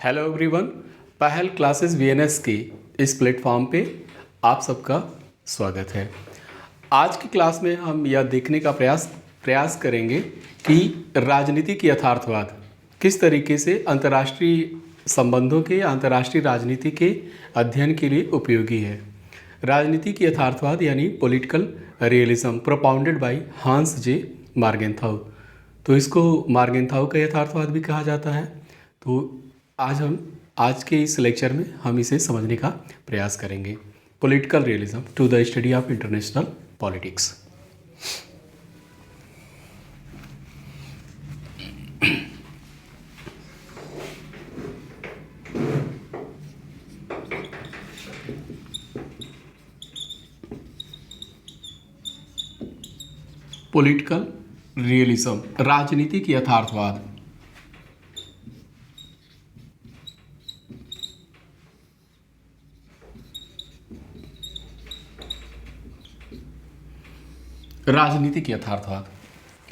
Hello everyone, पहल classes VNS के इस प्लेटफॉर्म पे आप सबका स्वागत है। आज की क्लास में हम यह देखने का प्रयास करेंगे कि राजनीतिक यथार्थवाद किस तरीके से अंतर्राष्ट्रीय संबंधों के, अंतर्राष्ट्रीय राजनीति के अध्ययन के लिए उपयोगी है। राजनीतिक यथार्थवाद यानी पॉलिटिकल रियलिज्म प्रोपाउंडेड बाय हांस जे मार्गेंथाउ। तो इसको मार्गेंथाउ का यथार्थवाद भी कहा जाता है। तो आज के इस लेक्चर में हम इसे समझने का प्रयास करेंगे। Political realism to the study of international politics. Political realism राजनीतिक यथार्थवाद। राजनीतिक यथार्थवाद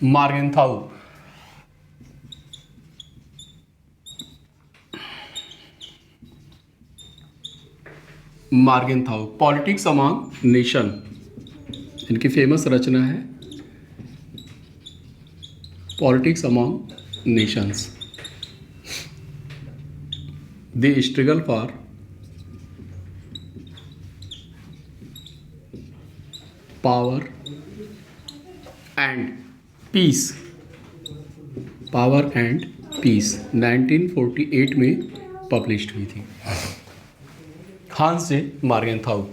मार्गेंथाउ पॉलिटिक्स अमॉन्ग नेशन, इनकी फेमस रचना है politics among nations. The struggle for power and peace 1948 में पब्लिश्ड हुई थी। हांस जे मार्गेंथाउ।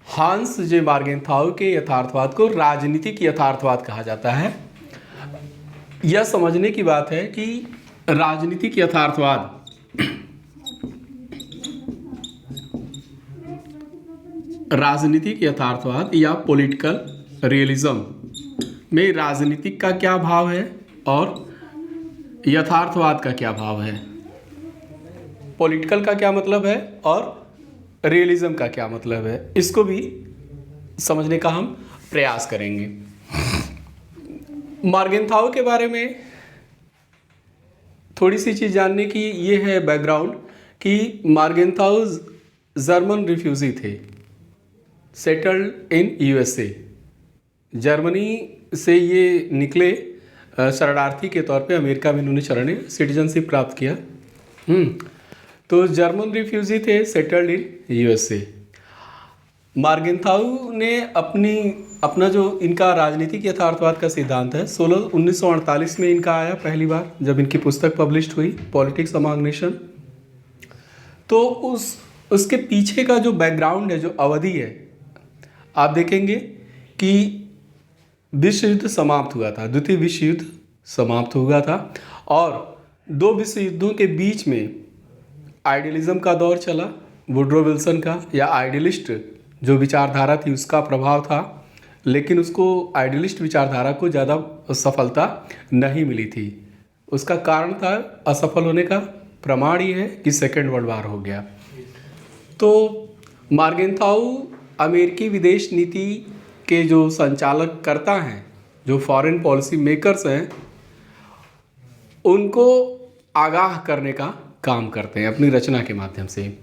हांस जे मार्गेंथाउ के यथार्थवाद को राजनीतिक यथार्थवाद कहा जाता है। यह समझने की बात है कि राजनीतिक यथार्थवाद या पॉलिटिकल रियलिज्म में राजनीतिक का क्या भाव है और यथार्थवाद का क्या भाव है। पॉलिटिकल का क्या मतलब है और रियलिज्म का क्या मतलब है, इसको भी समझने का हम प्रयास करेंगे। मार्गेंथाउ के बारे में थोड़ी सी चीज़ जानने की ये है बैकग्राउंड कि मार्गेंथाउ जर्मन रिफ्यूजी थे, सेटल्ड इन यूएसए। जर्मनी से ये निकले शरणार्थी के तौर पे, अमेरिका में इन्होंने शरण सिटीजनशिप प्राप्त किया। तो जर्मन रिफ्यूजी थे, सेटल्ड इन यूएसए। मार्गेंथाउ ने अपना जो इनका राजनीतिक यथार्थवाद का सिद्धांत है 1948 में इनका आया पहली बार, जब इनकी पुस्तक पब्लिश्ड हुई पॉलिटिक्स अमॉन्ग नेशन। तो उसके पीछे का जो बैकग्राउंड है, जो अवधि है, आप देखेंगे कि विश्व युद्ध समाप्त हुआ था, द्वितीय विश्व युद्ध समाप्त हुआ था और दो विश्व युद्धों के बीच में आइडियलिज्म का दौर चला, वुड्रो विल्सन का, या आइडियलिस्ट जो विचारधारा थी उसका प्रभाव था, लेकिन उसको आइडियलिस्ट विचारधारा को ज़्यादा सफलता नहीं मिली थी। उसका कारण था, असफल होने का प्रमाण ये है कि सेकेंड वर्ल्ड वार हो गया। तो मार्गेंथाउ अमेरिकी विदेश नीति के जो संचालक करता हैं, जो फॉरेन पॉलिसी मेकर्स हैं, उनको आगाह करने का काम करते हैं अपनी रचना के माध्यम से।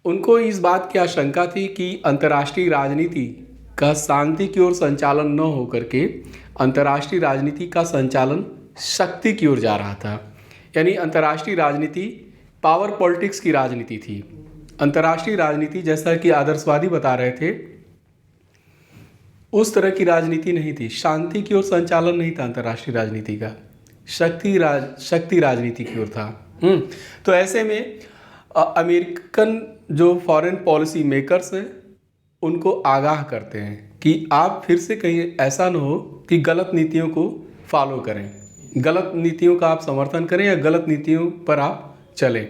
उनको इस बात की आशंका थी कि अंतर्राष्ट्रीय राजनीति का शांति की ओर संचालन न होकर के अंतर्राष्ट्रीय राजनीति का संचालन शक्ति की ओर जा रहा था। यानी अंतर्राष्ट्रीय राजनीति पावर पॉलिटिक्स की राजनीति थी। अंतर्राष्ट्रीय राजनीति, जैसा कि आदर्शवादी बता रहे थे, उस तरह की राजनीति नहीं थी। शांति की ओर संचालन नहीं था अंतर्राष्ट्रीय राजनीति का, शक्ति राजनीति की ओर था। तो ऐसे में अमेरिकन जो फॉरेन पॉलिसी मेकर्स हैं, उनको आगाह करते हैं कि आप फिर से कहीं ऐसा न हो कि गलत नीतियों को फॉलो करें, गलत नीतियों का आप समर्थन करें या गलत नीतियों पर आप चलें।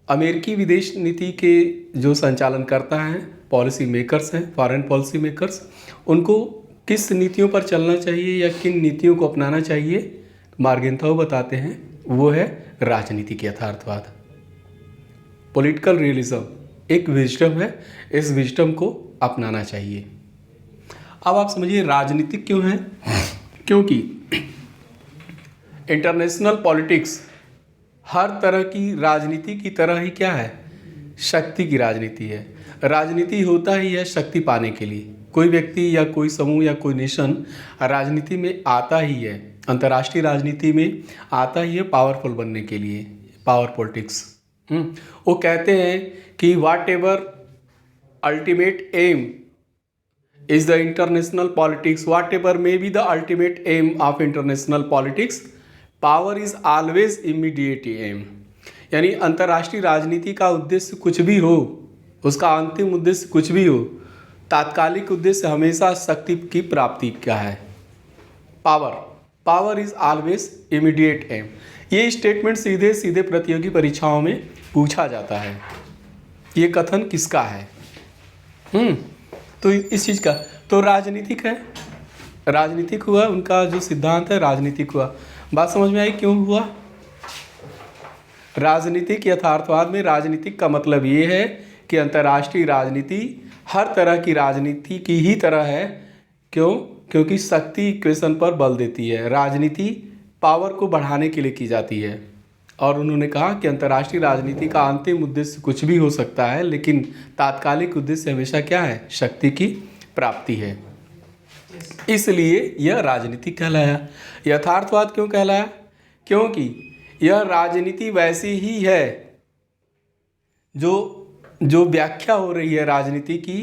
अमेरिकी विदेश नीति के जो संचालन करता है पॉलिसी मेकर्स हैं, फॉरेन पॉलिसी मेकर्स, उनको किस नीतियों पर चलना चाहिए या किन नीतियों को अपनाना चाहिए, मार्गेंथाउ बताते हैं। वो है राजनीतिक यथार्थवाद। पॉलिटिकल रियलिज्म एक विजडम है, इस विजडम को अपनाना चाहिए। अब आप समझिए राजनीतिक क्यों है, क्योंकि इंटरनेशनल पॉलिटिक्स हर तरह की राजनीति की तरह ही क्या है, शक्ति की राजनीति है। राजनीति होता ही है शक्ति पाने के लिए। कोई व्यक्ति या कोई समूह या कोई नेशन राजनीति में आता ही है, अंतर्राष्ट्रीय राजनीति में आता ही है पावरफुल बनने के लिए, पावर पॉलिटिक्स। वो कहते हैं कि whatever ultimate aim is the international politics, whatever may be the ultimate aim of international politics, power is always immediate aim. यानी अंतर्राष्ट्रीय राजनीति का उद्देश्य कुछ भी हो, उसका अंतिम उद्देश्य कुछ भी हो, तात्कालिक उद्देश्य हमेशा शक्ति की प्राप्ति का है। Power is always immediate aim. ये स्टेटमेंट सीधे सीधे प्रतियोगी परीक्षाओं में पूछा जाता है। ये कथन किसका है? तो इस चीज़ का तो राजनीतिक है, राजनीतिक हुआ, उनका जो सिद्धांत है राजनीतिक हुआ। बात समझ में आई क्यों हुआ? राजनीतिक यथार्थवाद में राजनीतिक का मतलब ये है कि अंतर्राष्ट्रीय राजनीति हर तरह की राजनीति की ही तरह है। क्यों? क्योंकि शक्ति इक्वेशन पर बल देती है। राजनीति पावर को बढ़ाने के लिए की जाती है। और उन्होंने कहा कि अंतर्राष्ट्रीय राजनीति का अंतिम उद्देश्य कुछ भी हो सकता है, लेकिन तात्कालिक उद्देश्य हमेशा क्या है? शक्ति की प्राप्ति है। इसलिए यह राजनीति कहलाया। यथार्थवाद क्यों कहलाया? क्योंकि यह राजनीति वैसी ही है जो व्याख्या हो रही है राजनीति की,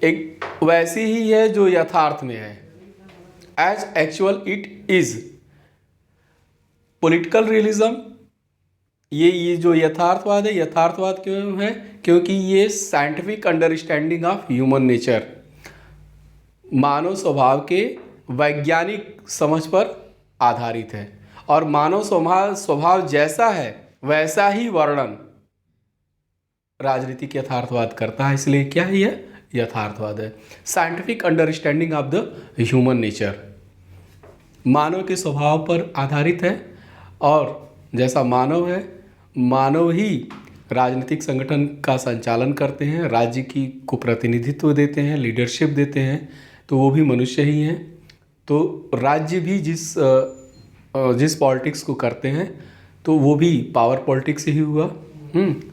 एक वैसी ही है जो यथार्थ में है, as actual it is. Political realism ये जो यथार्थवाद है, यथार्थवाद क्यों है? क्योंकि ये scientific understanding of human nature, मानव स्वभाव के वैज्ञानिक समझ पर आधारित है। और मानव स्वभाव जैसा है वैसा ही वर्णन राजनीतिक यथार्थवाद करता है। इसलिए क्या है? यह यथार्थवाद है। Scientific understanding of the human nature, मानव के स्वभाव पर आधारित है। और जैसा मानव है, मानव ही राजनीतिक संगठन का संचालन करते हैं, राज्य की को प्रतिनिधित्व देते हैं, लीडरशिप देते हैं, तो वो भी मनुष्य ही हैं। तो राज्य भी जिस पॉलिटिक्स को करते हैं तो वो भी पावर पॉलिटिक्स ही हुआ।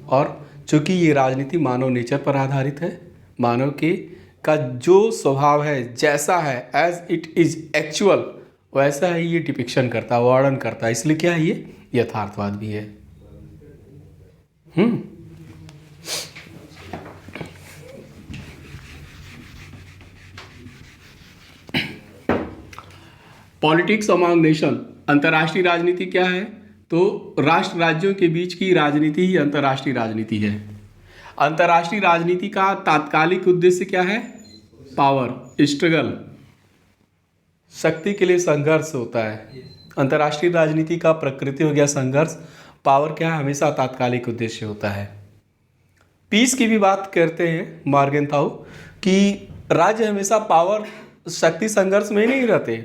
और चूँकि ये राजनीति मानव नेचर पर आधारित है, मानव का जो स्वभाव है, जैसा है, एज इट इज एक्चुअल, वैसा ही ये डिपिक्शन करता है, वर्णन करता है। इसलिए क्या है? ये यथार्थवाद भी है। पॉलिटिक्स अमंग नेशन, अंतर्राष्ट्रीय राजनीति क्या है? तो राष्ट्र राज्यों के बीच की राजनीति ही अंतर्राष्ट्रीय राजनीति है। अंतर्राष्ट्रीय राजनीति का तात्कालिक उद्देश्य क्या है? पावर स्ट्रगल, शक्ति के लिए संघर्ष होता है। अंतर्राष्ट्रीय राजनीति का प्रकृति हो गया संघर्ष। पावर क्या है? हमेशा तात्कालिक उद्देश्य होता है। पीस की भी बात करते हैं मॉर्गेनथाउ कि राज्य हमेशा पावर शक्ति संघर्ष में नहीं रहते,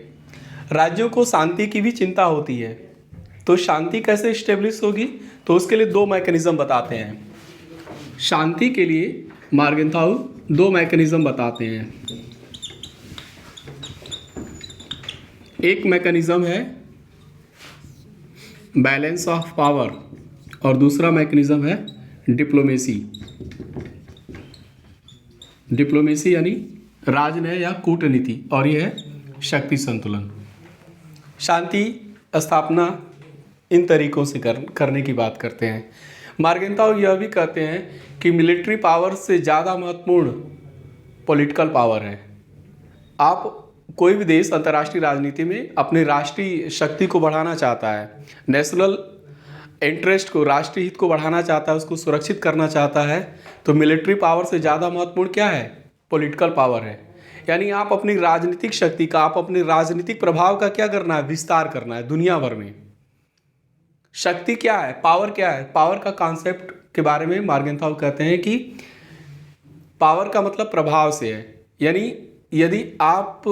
राज्यों को शांति की भी चिंता होती है। तो शांति कैसे स्टेब्लिश होगी? तो उसके लिए दो मैकेनिज्म बताते हैं। शांति के लिए मॉर्गेनथाउ दो मैकेनिज्म बताते हैं। एक मैकेनिज्म है बैलेंस ऑफ पावर और दूसरा मैकेनिज्म है डिप्लोमेसी। डिप्लोमेसी यानी राजनय या कूटनीति, और यह है शक्ति संतुलन। शांति स्थापना इन तरीकों से करने की बात करते हैं। मॉर्गेनथाउ यह भी कहते हैं कि मिलिट्री पावर से ज़्यादा महत्वपूर्ण पॉलिटिकल पावर है। आप कोई भी देश अंतर्राष्ट्रीय राजनीति में अपने राष्ट्रीय शक्ति को बढ़ाना चाहता है, नेशनल इंटरेस्ट को, राष्ट्रीय हित को बढ़ाना चाहता है, उसको सुरक्षित करना चाहता है, तो मिलिट्री पावर से ज़्यादा महत्वपूर्ण क्या है? पॉलिटिकल पावर है। यानी आप अपनी राजनीतिक शक्ति का, आप अपने राजनीतिक प्रभाव का क्या करना है? विस्तार करना है दुनिया भर में। शक्ति क्या है? पावर क्या है? पावर का कॉन्सेप्ट के बारे में मॉर्गेनथाउ कहते हैं कि पावर का मतलब प्रभाव से है। यानी यदि आप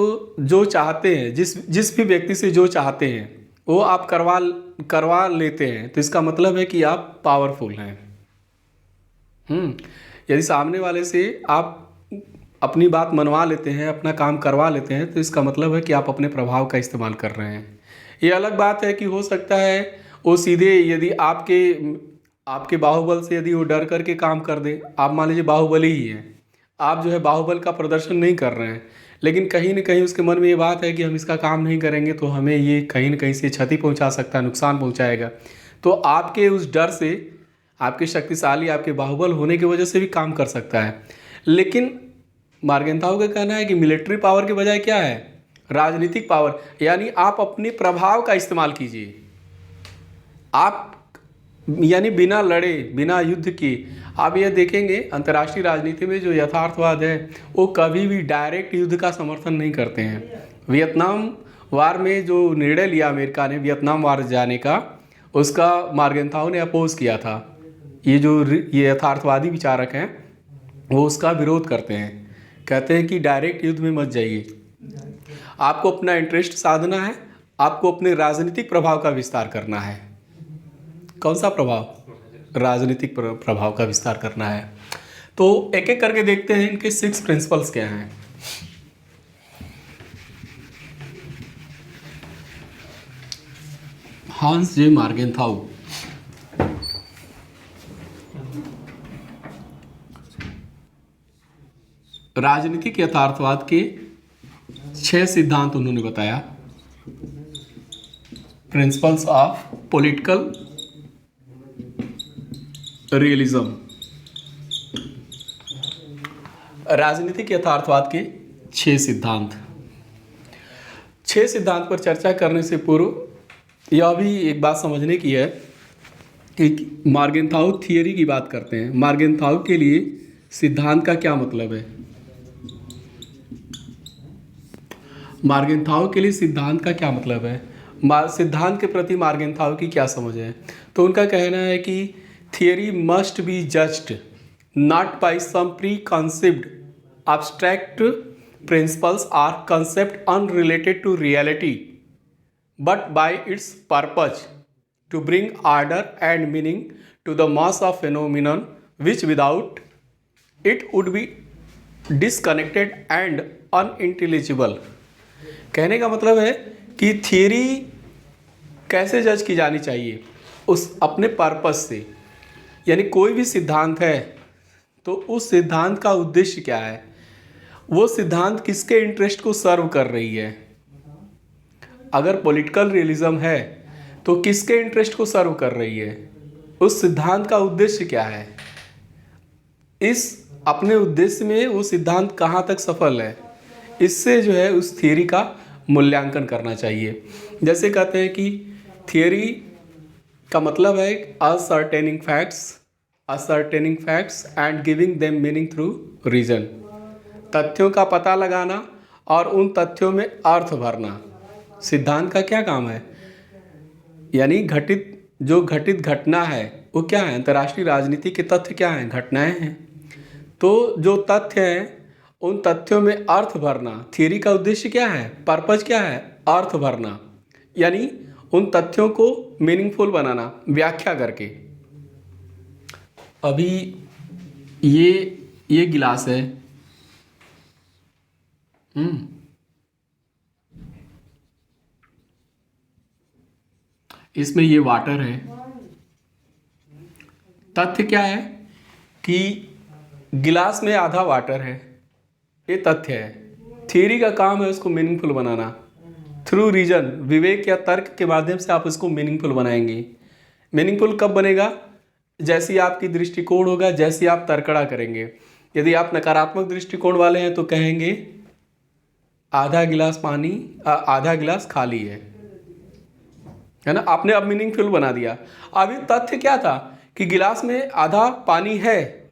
जो चाहते हैं, जिस भी व्यक्ति से जो चाहते हैं वो आप करवा लेते हैं, तो इसका मतलब है कि आप पावरफुल हैं। यदि सामने वाले से आप अपनी बात मनवा लेते हैं, अपना काम करवा लेते हैं, तो इसका मतलब है कि आप अपने प्रभाव का इस्तेमाल कर रहे हैं। ये अलग बात है कि हो सकता है वो सीधे यदि आपके आपके बाहुबल से यदि वो डर करके काम कर दे, आप मान लीजिए बाहुबली ही हैं, आप जो है बाहुबल का प्रदर्शन नहीं कर रहे हैं, लेकिन कहीं न कहीं उसके मन में ये बात है कि हम इसका काम नहीं करेंगे तो हमें ये कहीं न कहीं से क्षति पहुंचा सकता है, नुकसान पहुंचाएगा। तो आपके उस डर से, आपके शक्तिशाली, आपके बाहुबल होने की वजह से भी काम कर सकता है। लेकिन मार्गेंथाउ का कहना है कि मिलिट्री पावर के बजाय क्या है, राजनीतिक पावर, यानी आप अपने प्रभाव का इस्तेमाल कीजिए। आप यानी बिना लड़े, बिना युद्ध किए, आप ये देखेंगे अंतर्राष्ट्रीय राजनीति में जो यथार्थवाद है वो कभी भी डायरेक्ट युद्ध का समर्थन नहीं करते हैं। वियतनाम वार में जो निर्णय लिया अमेरिका ने वियतनाम वार जाने का, उसका मार्गेंथाउ ने अपोज किया था। ये यथार्थवादी विचारक हैं, वो उसका विरोध करते हैं, कहते हैं कि डायरेक्ट युद्ध में मत जाइए, आपको अपना इंटरेस्ट साधना है, आपको अपने राजनीतिक प्रभाव का विस्तार करना है। कौन सा प्रभाव? राजनीतिक प्रभाव का विस्तार करना है। तो एक एक करके देखते हैं इनके 6 प्रिंसिपल्स क्या हैं। हांस जे मार्गेंथाउ राजनीतिक यथार्थवाद के 6 सिद्धांत उन्होंने बताया। प्रिंसिपल्स ऑफ पॉलिटिकल रियलिज्म, राजनीतिक यथार्थवाद के 6 सिद्धांत। 6 सिद्धांत पर चर्चा करने से पूर्व यह भी एक बात समझने की है कि मार्गेंथाउ थियरी की बात करते हैं। मार्गेंथाउ के लिए सिद्धांत का क्या मतलब है? मार्गेंथाउ के लिए सिद्धांत का क्या मतलब है? सिद्धांत के प्रति मार्गेंथाउ की क्या समझ है? तो उनका कहना है कि theory must be judged not by some pre concept abstract principles or concept unrelated to reality but by its purpose to bring order and meaning to the mass of phenomenon which without it would be disconnected and unintelligible। कहने का मतलब है कि theory कैसे जज की जानी चाहिए, उस अपने पर्पस से। यानी कोई भी सिद्धांत है तो उस सिद्धांत का उद्देश्य क्या है, वो सिद्धांत किसके इंटरेस्ट को सर्व कर रही है। अगर पॉलिटिकल रियलिज्म है तो किसके इंटरेस्ट को सर्व कर रही है, उस सिद्धांत का उद्देश्य क्या है, इस अपने उद्देश्य में वो सिद्धांत कहाँ तक सफल है, इससे जो है उस थियरी का मूल्यांकन करना चाहिए। जैसे कहते हैं कि थियरी का मतलब है ascertaining facts and giving them meaning through reason, तथ्यों का पता लगाना और उन तथ्यों में अर्थ भरना। सिद्धांत का क्या काम है? यानी घटित घटना है वो क्या है, अंतर्राष्ट्रीय राजनीति के तथ्य क्या हैं, घटनाएं हैं। तो जो तथ्य हैं उन तथ्यों में अर्थ भरना, थियरी का उद्देश्य क्या है, पर्पज क्या है, अर्थ भरना, यानी उन तथ्यों को मीनिंगफुल बनाना व्याख्या करके। अभी ये गिलास है, इसमें ये वाटर है। तथ्य क्या है कि गिलास में आधा वाटर है, ये तथ्य है। थियरी का काम है उसको मीनिंगफुल बनाना थ्रू रीजन, विवेक या तर्क के माध्यम से आप उसको मीनिंगफुल बनाएंगे। मीनिंगफुल कब बनेगा? जैसी आपकी दृष्टिकोण होगा, जैसी आप तर्कड़ा करेंगे। यदि आप नकारात्मक दृष्टिकोण वाले हैं तो कहेंगे आधा गिलास पानी, आधा गिलास खाली है ना, आपने अब मीनिंगफुल बना दिया। अभी तथ्य क्या था कि गिलास में आधा पानी है,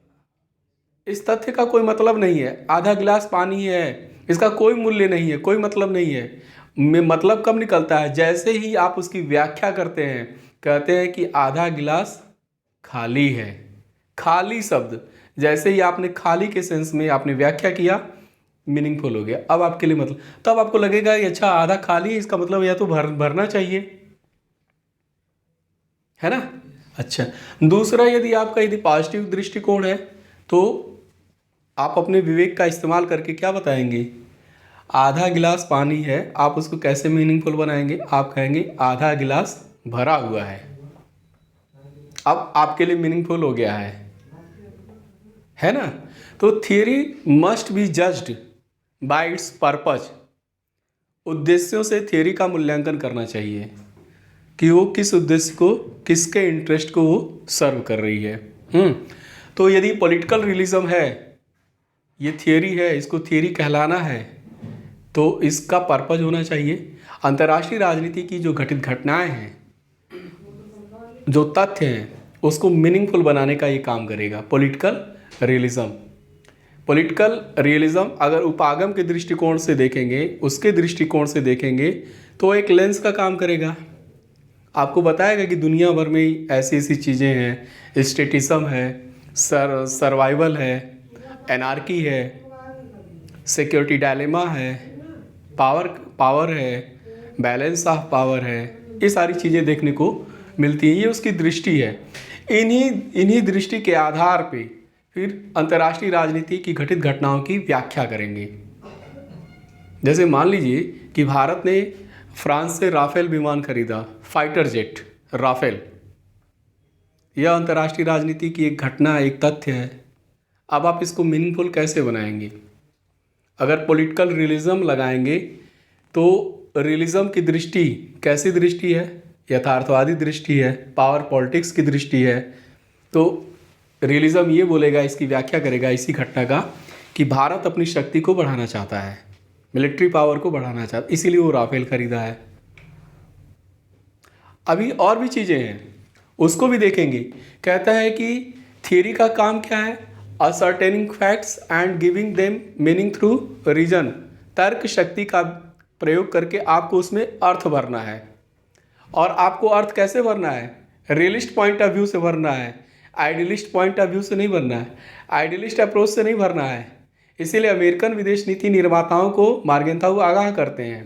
इस तथ्य का कोई मतलब नहीं है। आधा गिलास पानी है, इसका कोई मूल्य नहीं है, कोई मतलब नहीं है। मतलब कब निकलता है? जैसे ही आप उसकी व्याख्या करते हैं, कहते हैं कि आधा गिलास खाली है। खाली शब्द जैसे ही आपने खाली के सेंस में आपने व्याख्या किया, मीनिंगफुल हो गया। अब आपके लिए मतलब, तब आपको लगेगा कि अच्छा आधा खाली है, इसका मतलब या तो भरना चाहिए, है ना। अच्छा, दूसरा, यदि आपका पॉजिटिव दृष्टिकोण है तो आप अपने विवेक का इस्तेमाल करके क्या बताएंगे? आधा गिलास पानी है, आप उसको कैसे मीनिंगफुल बनाएंगे? आप कहेंगे आधा गिलास भरा हुआ है। अब आपके लिए मीनिंगफुल हो गया है ना? तो theory must be judged bye it's purpose. उद्देश्यों से थियरी का मूल्यांकन करना चाहिए कि वो किस उद्देश्य को, किसके इंटरेस्ट को वो सर्व कर रही है। तो यदि पॉलिटिकल रियलिज्म है, ये थियरी है, इसको थियरी कहलाना है, तो इसका पर्पज होना चाहिए अंतर्राष्ट्रीय राजनीति की जो घटित घटनाएं हैं, जो तथ्य हैं, उसको मीनिंगफुल बनाने का ये काम करेगा पॉलिटिकल रियलिज्म। पॉलिटिकल रियलिज्म अगर उपागम के दृष्टिकोण से देखेंगे, उसके दृष्टिकोण से देखेंगे, तो एक लेंस का काम करेगा। आपको बताएगा कि दुनिया भर में ऐसी ऐसी चीज़ें हैं, स्टेटिज्म है, सर्वाइवल है, एनार्की है, सिक्योरिटी डायलेमा है, पावर है, बैलेंस ऑफ पावर है, ये सारी चीज़ें देखने को मिलती हैं। ये उसकी दृष्टि है। इन्हीं दृष्टि के आधार पे फिर अंतर्राष्ट्रीय राजनीति की घटित घटनाओं की व्याख्या करेंगे। जैसे मान लीजिए कि भारत ने फ्रांस से राफेल विमान खरीदा, फाइटर जेट राफेल। यह अंतर्राष्ट्रीय राजनीति की एक घटना, एक तथ्य है। अब आप इसको मीनिंगफुल कैसे बनाएंगे? अगर पॉलिटिकल रियलिज्म लगाएंगे तो रियलिज्म की दृष्टि कैसी दृष्टि है? यथार्थवादी दृष्टि है, पावर पॉलिटिक्स की दृष्टि है। तो रियलिज्म ये बोलेगा, इसकी व्याख्या करेगा इसी घटना का, कि भारत अपनी शक्ति को बढ़ाना चाहता है, मिलिट्री पावर को बढ़ाना चाहता है, इसीलिए वो राफेल खरीदा है। अभी और भी चीज़ें हैं, उसको भी देखेंगे। कहता है कि थियरी का काम क्या है? Ascertaining facts and giving them meaning through reason. तर्क शक्ति का प्रयोग करके आपको उसमें अर्थ भरना है। और आपको अर्थ कैसे भरना है? रियलिस्ट पॉइंट ऑफ व्यू से भरना है, आइडियलिस्ट पॉइंट ऑफ व्यू से नहीं भरना है, आइडियलिस्ट अप्रोच से नहीं भरना है। इसीलिए अमेरिकन विदेश नीति निर्माताओं को मार्गेंथाउ आगाह करते हैं,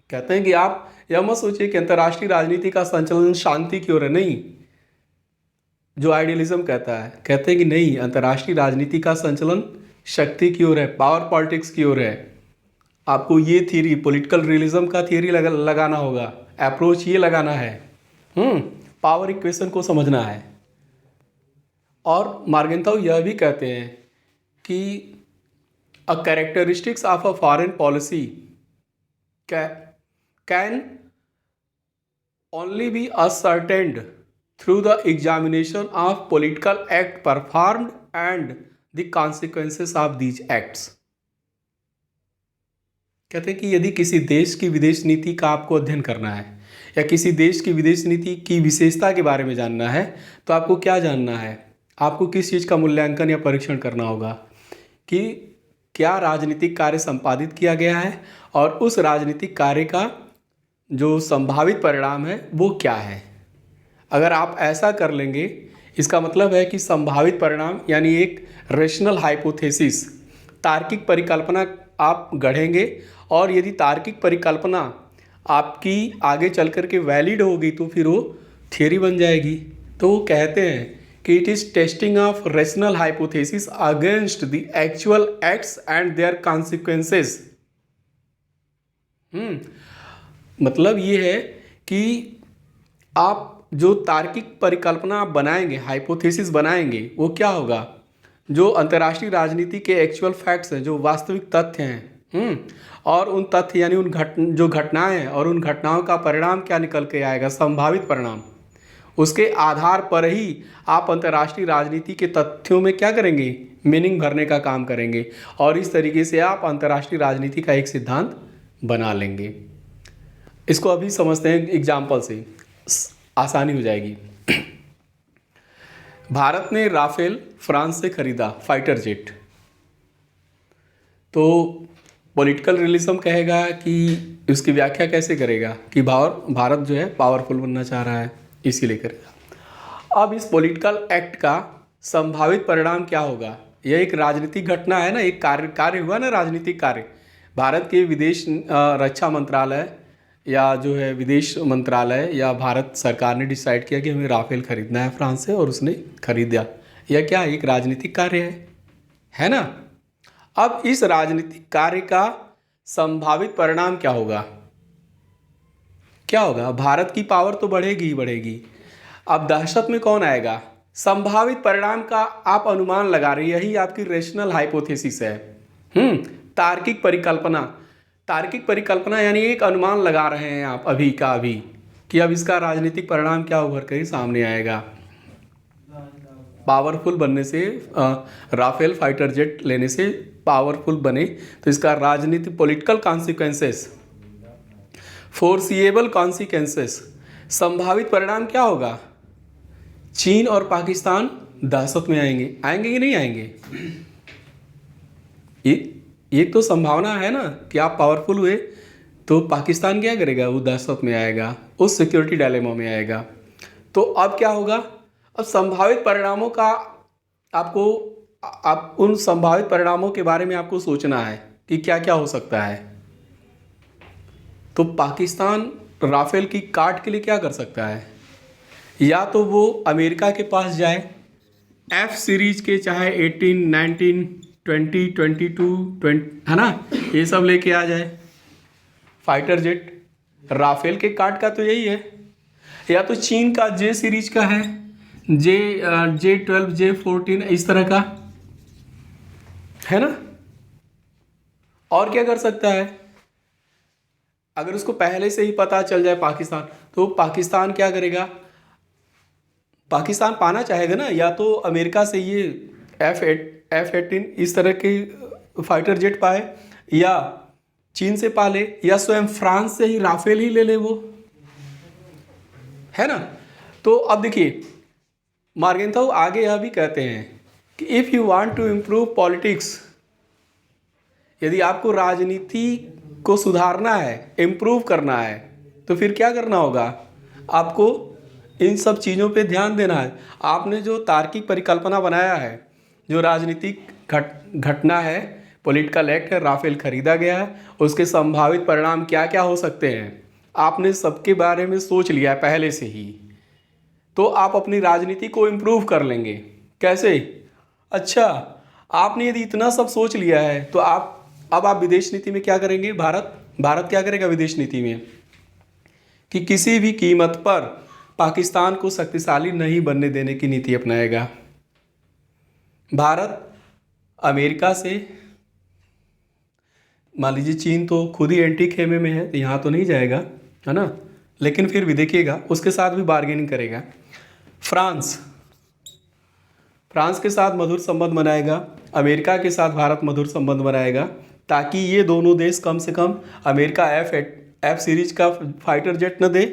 कहते हैं कि आप यह मत सोचिए कि अंतर्राष्ट्रीय राजनीति का संचालन शांति की ओर है। नहीं, जो आइडियलिज्म कहता है, कहते हैं कि नहीं, अंतर्राष्ट्रीय राजनीति का संचालन शक्ति की ओर है, पावर पॉलिटिक्स की ओर है। आपको ये थियरी, पॉलिटिकल रियलिज्म का थियरी लगाना होगा, अप्रोच ये लगाना है, पावर इक्वेशन को समझना है। और मार्गेंथाउ यह भी कहते हैं कि a characteristics of a foreign policy can only be ascertained through the examination of political act performed and the consequences of these acts। कहते हैं कि यदि किसी देश की विदेश नीति का आपको अध्ययन करना है या किसी देश की विदेश नीति की विशेषता के बारे में जानना है, तो आपको क्या जानना है? आपको किस चीज़ का मूल्यांकन या परीक्षण करना होगा कि क्या राजनीतिक कार्य संपादित किया गया है और उस राजनीतिक कार्य का जो संभावित परिणाम है वो क्या है। अगर आप ऐसा कर लेंगे, इसका मतलब है कि संभावित परिणाम यानी एक रेशनल हाइपोथेसिस, तार्किक परिकल्पना आप गढ़ेंगे, और यदि तार्किक परिकल्पना आपकी आगे चल कर के वैलिड होगी तो फिर वो थियरी बन जाएगी। तो वो कहते हैं कि it is testing of rational hypothesis against the actual acts and their consequences. मतलब ये है कि आप जो तार्किक परिकल्पना बनाएंगे, हाइपोथेसिस बनाएंगे, वो क्या होगा? जो अंतर्राष्ट्रीय राजनीति के एक्चुअल फैक्ट्स हैं, जो वास्तविक तथ्य हैं, और उन तथ्य यानी जो घटनाएं हैं और उन घटनाओं का परिणाम क्या निकल के आएगा, संभावित परिणाम, उसके आधार पर ही आप अंतर्राष्ट्रीय राजनीति के तथ्यों में क्या करेंगे? मीनिंग भरने का काम करेंगे, और इस तरीके से आप अंतर्राष्ट्रीय राजनीति का एक सिद्धांत बना लेंगे। इसको अभी समझते हैं एग्जाम्पल से, आसानी हो जाएगी। भारत ने राफेल फ्रांस से खरीदा, फाइटर जेट। तो पॉलिटिकल रियलिज्म कहेगा कि उसकी व्याख्या कैसे करेगा कि भारत जो है पावरफुल बनना चाह रहा है, इसीलिए करेगा। अब इस पॉलिटिकल एक्ट का संभावित परिणाम क्या होगा? यह एक राजनीतिक घटना है ना, एक कार्य हुआ ना, राजनीतिक कार्य। भारत के विदेश रक्षा मंत्रालय या जो है विदेश मंत्रालय या भारत सरकार ने डिसाइड किया कि हमें राफेल खरीदना है फ्रांस से, और उसने खरीदा। यह क्या, एक राजनीतिक कार्य है। है ना। अब इस राजनीतिक कार्य का संभावित परिणाम क्या होगा? क्या होगा? भारत की पावर तो बढ़ेगी ही बढ़ेगी। अब दहशत में कौन आएगा? संभावित परिणाम का आप अनुमान लगा रहे हैं, यही आपकी रेशनल हाइपोथेसिस है। तार्किक परिकल्पना। तार्किक परिकल्पना यानी एक अनुमान लगा रहे हैं आप अभी का अभी कि अब इसका राजनीतिक परिणाम क्या उभर कर सामने आएगा। पावरफुल बनने से, राफेल फाइटर जेट लेने से पावरफुल बने तो इसका राजनीतिक पॉलिटिकल कॉन्सिक्वेंसेस, फोर्सिएबल कॉन्सिक्वेंसेस, संभावित परिणाम क्या होगा? चीन और पाकिस्तान दहशत में आएंगे। आएंगे कि नहीं आएंगे? एक तो संभावना है ना कि आप पावरफुल हुए तो पाकिस्तान क्या करेगा? वो दहशत में आएगा, उस सिक्योरिटी डायलेमा में आएगा। तो अब क्या होगा? अब संभावित परिणामों का आपको, आप उन संभावित परिणामों के बारे में आपको सोचना है कि क्या क्या हो सकता है। तो पाकिस्तान राफेल की काट के लिए क्या कर सकता है? या तो वो अमेरिका के पास जाए, एफ सीरीज के चाहे 18, 19, 20, 22, 20 है ना, ये सब लेके आ जाए फाइटर जेट। राफेल के काट का तो यही है। या तो चीन का जे सीरीज का है, J12, J14 इस तरह का, है ना। और क्या कर सकता है? अगर उसको पहले से ही पता चल जाए पाकिस्तान, तो पाकिस्तान क्या करेगा? पाकिस्तान पाना चाहेगा ना, या तो अमेरिका से ये F-18 इस तरह के फाइटर जेट पाए, या चीन से पाले, या स्वयं फ्रांस से ही राफेल ही ले ले वो, है ना। तो अब देखिए, मार्गेंथाउ आगे यह भी कहते हैं कि if you want to improve politics, यदि आपको राजनीति को सुधारना है, इम्प्रूव करना है, तो फिर क्या करना होगा? आपको इन सब चीज़ों पे ध्यान देना है। आपने जो तार्किक परिकल्पना बनाया है, जो राजनीतिक घटना है, पॉलिटिकल एक्ट है, राफेल खरीदा गया है, उसके संभावित परिणाम क्या क्या हो सकते हैं, आपने सबके बारे में सोच लिया है पहले से ही। तो आप अपनी राजनीति को इम्प्रूव कर लेंगे। कैसे? अच्छा, आपने यदि इतना सब सोच लिया है तो अब आप विदेश नीति में क्या करेंगे? भारत क्या करेगा विदेश नीति में? कि किसी भी कीमत पर पाकिस्तान को शक्तिशाली नहीं बनने देने की नीति अपनाएगा। भारत अमेरिका से, मान लीजिए चीन तो खुद ही एंटी खेमे में है तो यहाँ तो नहीं जाएगा, है ना, लेकिन फिर भी देखिएगा उसके साथ भी बार्गेनिंग करेगा। फ्रांस के साथ मधुर संबंध बनाएगा, अमेरिका के साथ भारत मधुर संबंध बनाएगा, ताकि ये दोनों देश कम से कम अमेरिका एफ सीरीज का फाइटर जेट न दे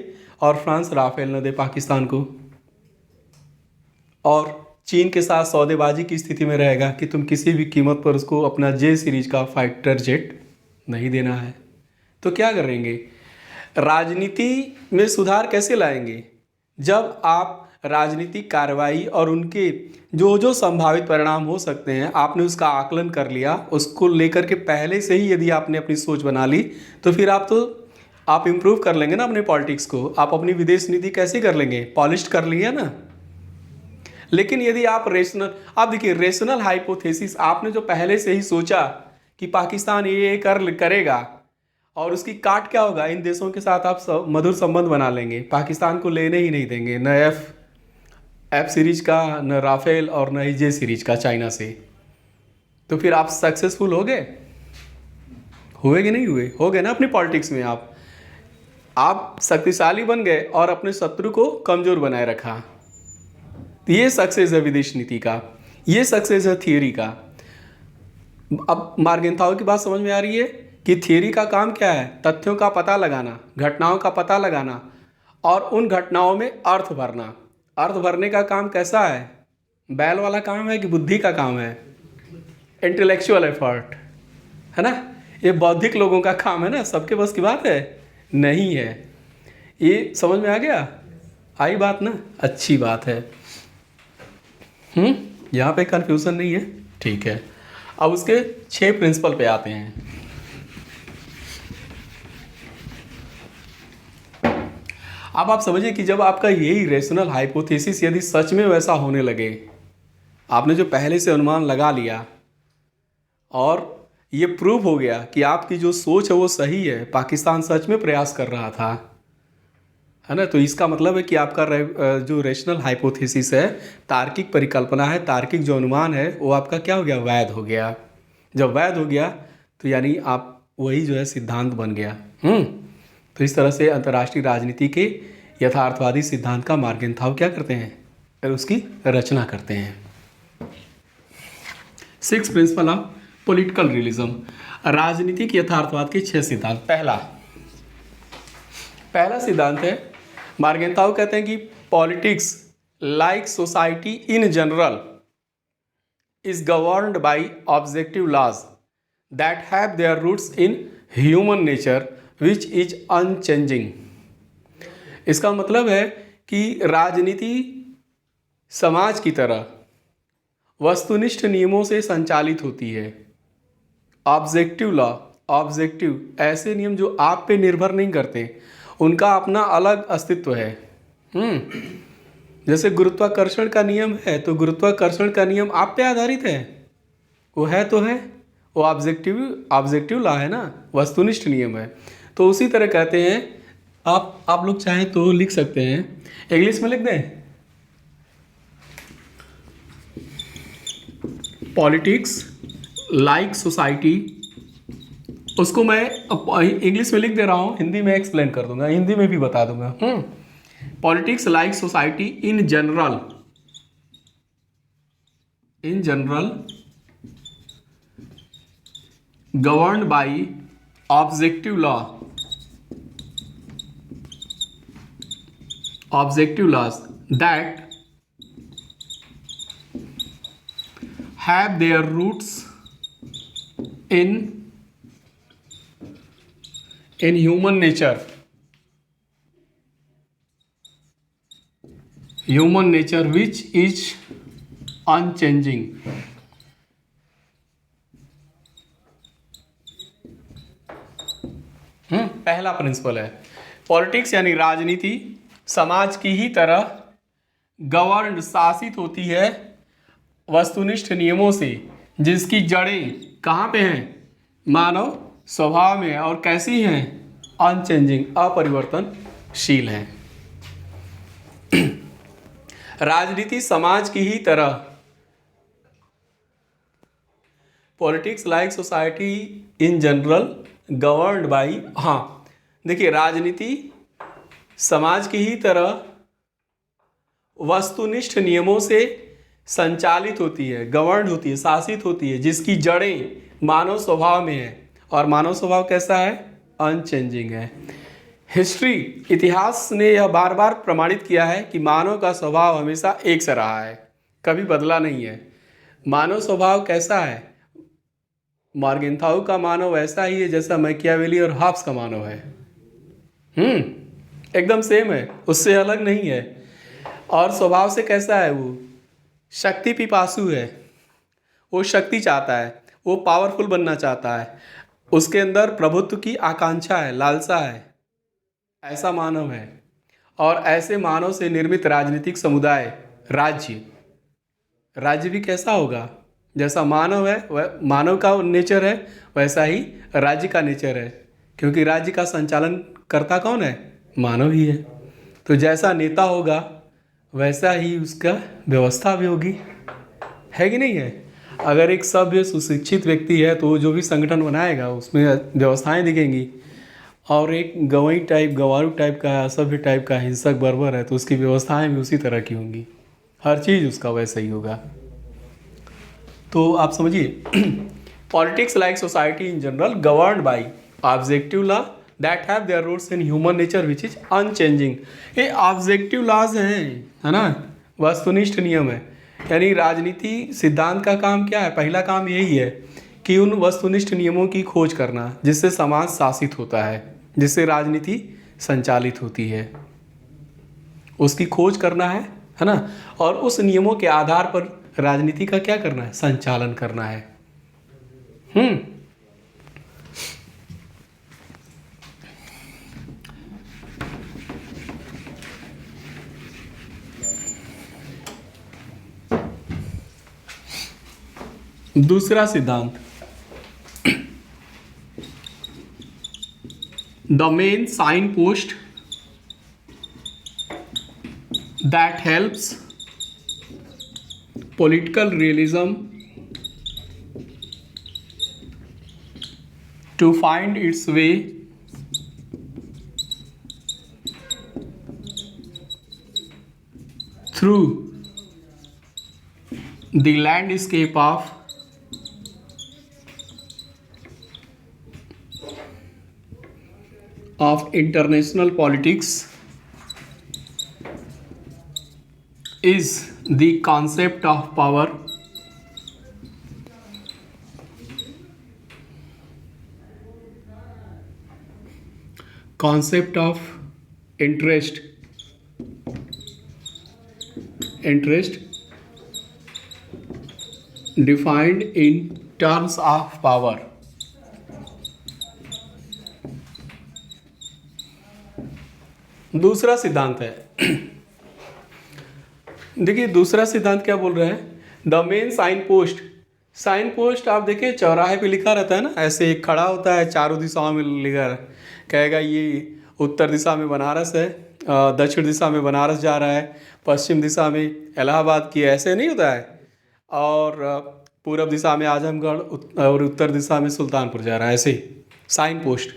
और फ्रांस राफेल न दे पाकिस्तान को। और चीन के साथ सौदेबाजी की स्थिति में रहेगा कि तुम किसी भी कीमत पर उसको अपना जे सीरीज का फाइटर जेट नहीं देना है। तो क्या करेंगे? राजनीति में सुधार कैसे लाएंगे? जब आप राजनीतिक कार्रवाई और उनके जो जो संभावित परिणाम हो सकते हैं आपने उसका आकलन कर लिया, उसको लेकर के पहले से ही यदि आपने अपनी सोच बना ली, तो फिर आप इम्प्रूव कर लेंगे ना अपने पॉलिटिक्स को। आप अपनी विदेश नीति कैसे कर लेंगे? पॉलिश कर लिया ना। लेकिन यदि आप देखिए रेशनल हाइपोथेसिस, आपने जो पहले से ही सोचा कि पाकिस्तान ये करेगा और उसकी काट क्या होगा, इन देशों के साथ आप मधुर संबंध बना लेंगे, पाकिस्तान को लेने ही नहीं देंगे, न एफ सीरीज का, न राफेल और न ही जे सीरीज का चाइना से। तो फिर आप सक्सेसफुल हो गए? हुए कि नहीं हुए? हो गए ना अपनी पॉलिटिक्स में। आप शक्तिशाली बन गए और अपने शत्रु को कमजोर बनाए रखा। तो ये सक्सेस है विदेश नीति का, ये सक्सेस है थियरी का। अब मार्गेंथाउ की बात समझ में आ रही है कि थियरी का काम क्या है? तथ्यों का पता लगाना, घटनाओं का पता लगाना और उन घटनाओं में अर्थ भरना। अर्थ भरने का काम कैसा है? बैल वाला काम है कि बुद्धि का काम है? इंटेलेक्चुअल एफर्ट, है ना। ये बौद्धिक लोगों का काम है ना, सबके बस की बात है नहीं है। ये समझ में आ गया? आई बात ना, अच्छी बात है। यहाँ पे कन्फ्यूज़न नहीं है, ठीक है। अब उसके 6 प्रिंसिपल पे आते हैं। अब आप समझिए कि जब आपका यही रेशनल हाइपोथेसिस यदि सच में वैसा होने लगे, आपने जो पहले से अनुमान लगा लिया और ये प्रूव हो गया कि आपकी जो सोच है वो सही है, पाकिस्तान सच में प्रयास कर रहा था, है ना। तो इसका मतलब है कि आपका जो रेशनल हाइपोथेसिस है, तार्किक परिकल्पना है, तार्किक जो अनुमान है वो आपका क्या हो गया, वैध हो गया। जब वैध हो गया तो यानी आप वही जो है सिद्धांत बन गया। तो इस तरह से अंतर्राष्ट्रीय राजनीति के यथार्थवादी सिद्धांत का मार्गेंथाव क्या करते हैं, और उसकी रचना करते हैं। 6 प्रिंसिपल ऑफ पॉलिटिकल रियलिज्म, राजनीतिक यथार्थवाद के 6 सिद्धांत। पहला सिद्धांत है, मार्गेंथाव कहते हैं कि politics like society in general is governed by objective laws that have their roots in human nature which is unchanging. इसका मतलब है कि राजनीति समाज की तरह वस्तुनिष्ठ नियमों से संचालित होती है। ऑब्जेक्टिव लॉ, ऑब्जेक्टिव ऐसे नियम जो आप पे निर्भर नहीं करते, उनका अपना अलग अस्तित्व है। जैसे गुरुत्वाकर्षण का नियम है, तो गुरुत्वाकर्षण का नियम आप पे आधारित है, वो है तो है, वो ऑब्जेक्टिव लॉ है ना, वस्तुनिष्ठ नियम है। तो उसी तरह कहते हैं, आप लोग चाहें तो लिख सकते हैं, इंग्लिश में लिख दें, पॉलिटिक्स लाइक सोसाइटी। उसको मैं इंग्लिश में लिख दे रहा हूँ, हिंदी में एक्सप्लेन कर दूंगा, हिंदी में भी बता दूंगा। Politics like society in general governed by objective laws that have their roots in human nature which is unchanging। पहला प्रिंसिपल है, पॉलिटिक्स यानी राजनीति समाज की ही तरह गवर्न शासित होती है वस्तुनिष्ठ नियमों से, जिसकी जड़ें कहाँ पे हैं, मानव स्वभाव में, और कैसी हैं, अनचेंजिंग, अपरिवर्तनशील हैं। राजनीति समाज की ही तरह, politics like society in general governed by, देखिए राजनीति समाज की ही तरह वस्तुनिष्ठ नियमों से संचालित होती है, गवर्न होती है, शासित होती है, जिसकी जड़ें मानव स्वभाव में है। और मानव स्वभाव कैसा है, अनचेंजिंग है। हिस्ट्री, इतिहास ने यह बार बार प्रमाणित किया है कि मानव का स्वभाव हमेशा एक सा रहा है, कभी बदला नहीं है। मानव स्वभाव कैसा है, मार्गेंथाउ का मानव वैसा ही है जैसा मैकियावेली और हॉब्स का मानव है। एकदम सेम है, उससे अलग नहीं है। और स्वभाव से कैसा है, वो शक्ति पिपासु है, वो शक्ति चाहता है, वो पावरफुल बनना चाहता है, उसके अंदर प्रभुत्व की आकांक्षा है, लालसा है, ऐसा मानव है। और ऐसे मानव से निर्मित राजनीतिक समुदाय, राज्य भी कैसा होगा, जैसा मानव है, वह मानव का नेचर है, वैसा ही राज्य का नेचर है, क्योंकि राज्य का संचालन करता कौन है, मानव ही है। तो जैसा नेता होगा वैसा ही उसका व्यवस्था भी होगी, है कि नहीं है। अगर एक सभ्य सुशिक्षित व्यक्ति है तो जो भी संगठन बनाएगा उसमें व्यवस्थाएं दिखेंगी, और एक गंवारू टाइप का, असभ्य टाइप का, हिंसक बर्बर है तो उसकी व्यवस्थाएं भी उसी तरह की होंगी, हर चीज़ उसका वैसा ही होगा। तो आप समझिए, politics like society in general governed by objective law that have their roots in human nature which is unchanging. ये ऑब्जेक्टिव लॉज हैं, है ना, वस्तुनिष्ठ नियम है। यानी राजनीति सिद्धांत का काम क्या है, पहला काम यही है कि उन वस्तुनिष्ठ नियमों की खोज करना जिससे समाज शासित होता है, जिससे राजनीति संचालित होती है, उसकी खोज करना है ना। और उस नियमों के आधार पर राजनीति का क्या करना है, संचालन करना है। दूसरा सिद्धांत, the main sign post that helps political realism to find its way through the landscape of international politics is the concept of power, concept of interest defined in terms of power. दूसरा सिद्धांत है, देखिए दूसरा सिद्धांत क्या बोल रहा है, the main sign post. Sign post आप देखिए चौराहे पे लिखा रहता है ना, ऐसे एक खड़ा होता है, चारों दिशाओं में लिखा कहेगा ये उत्तर दिशा में बनारस है, दक्षिण दिशा में बनारस जा रहा है, पश्चिम दिशा में इलाहाबाद की, ऐसे नहीं होता है, और पूरब दिशा में आजमगढ़ और उत्तर दिशा में सुल्तानपुर जा रहा है, ऐसे साइन पोस्ट।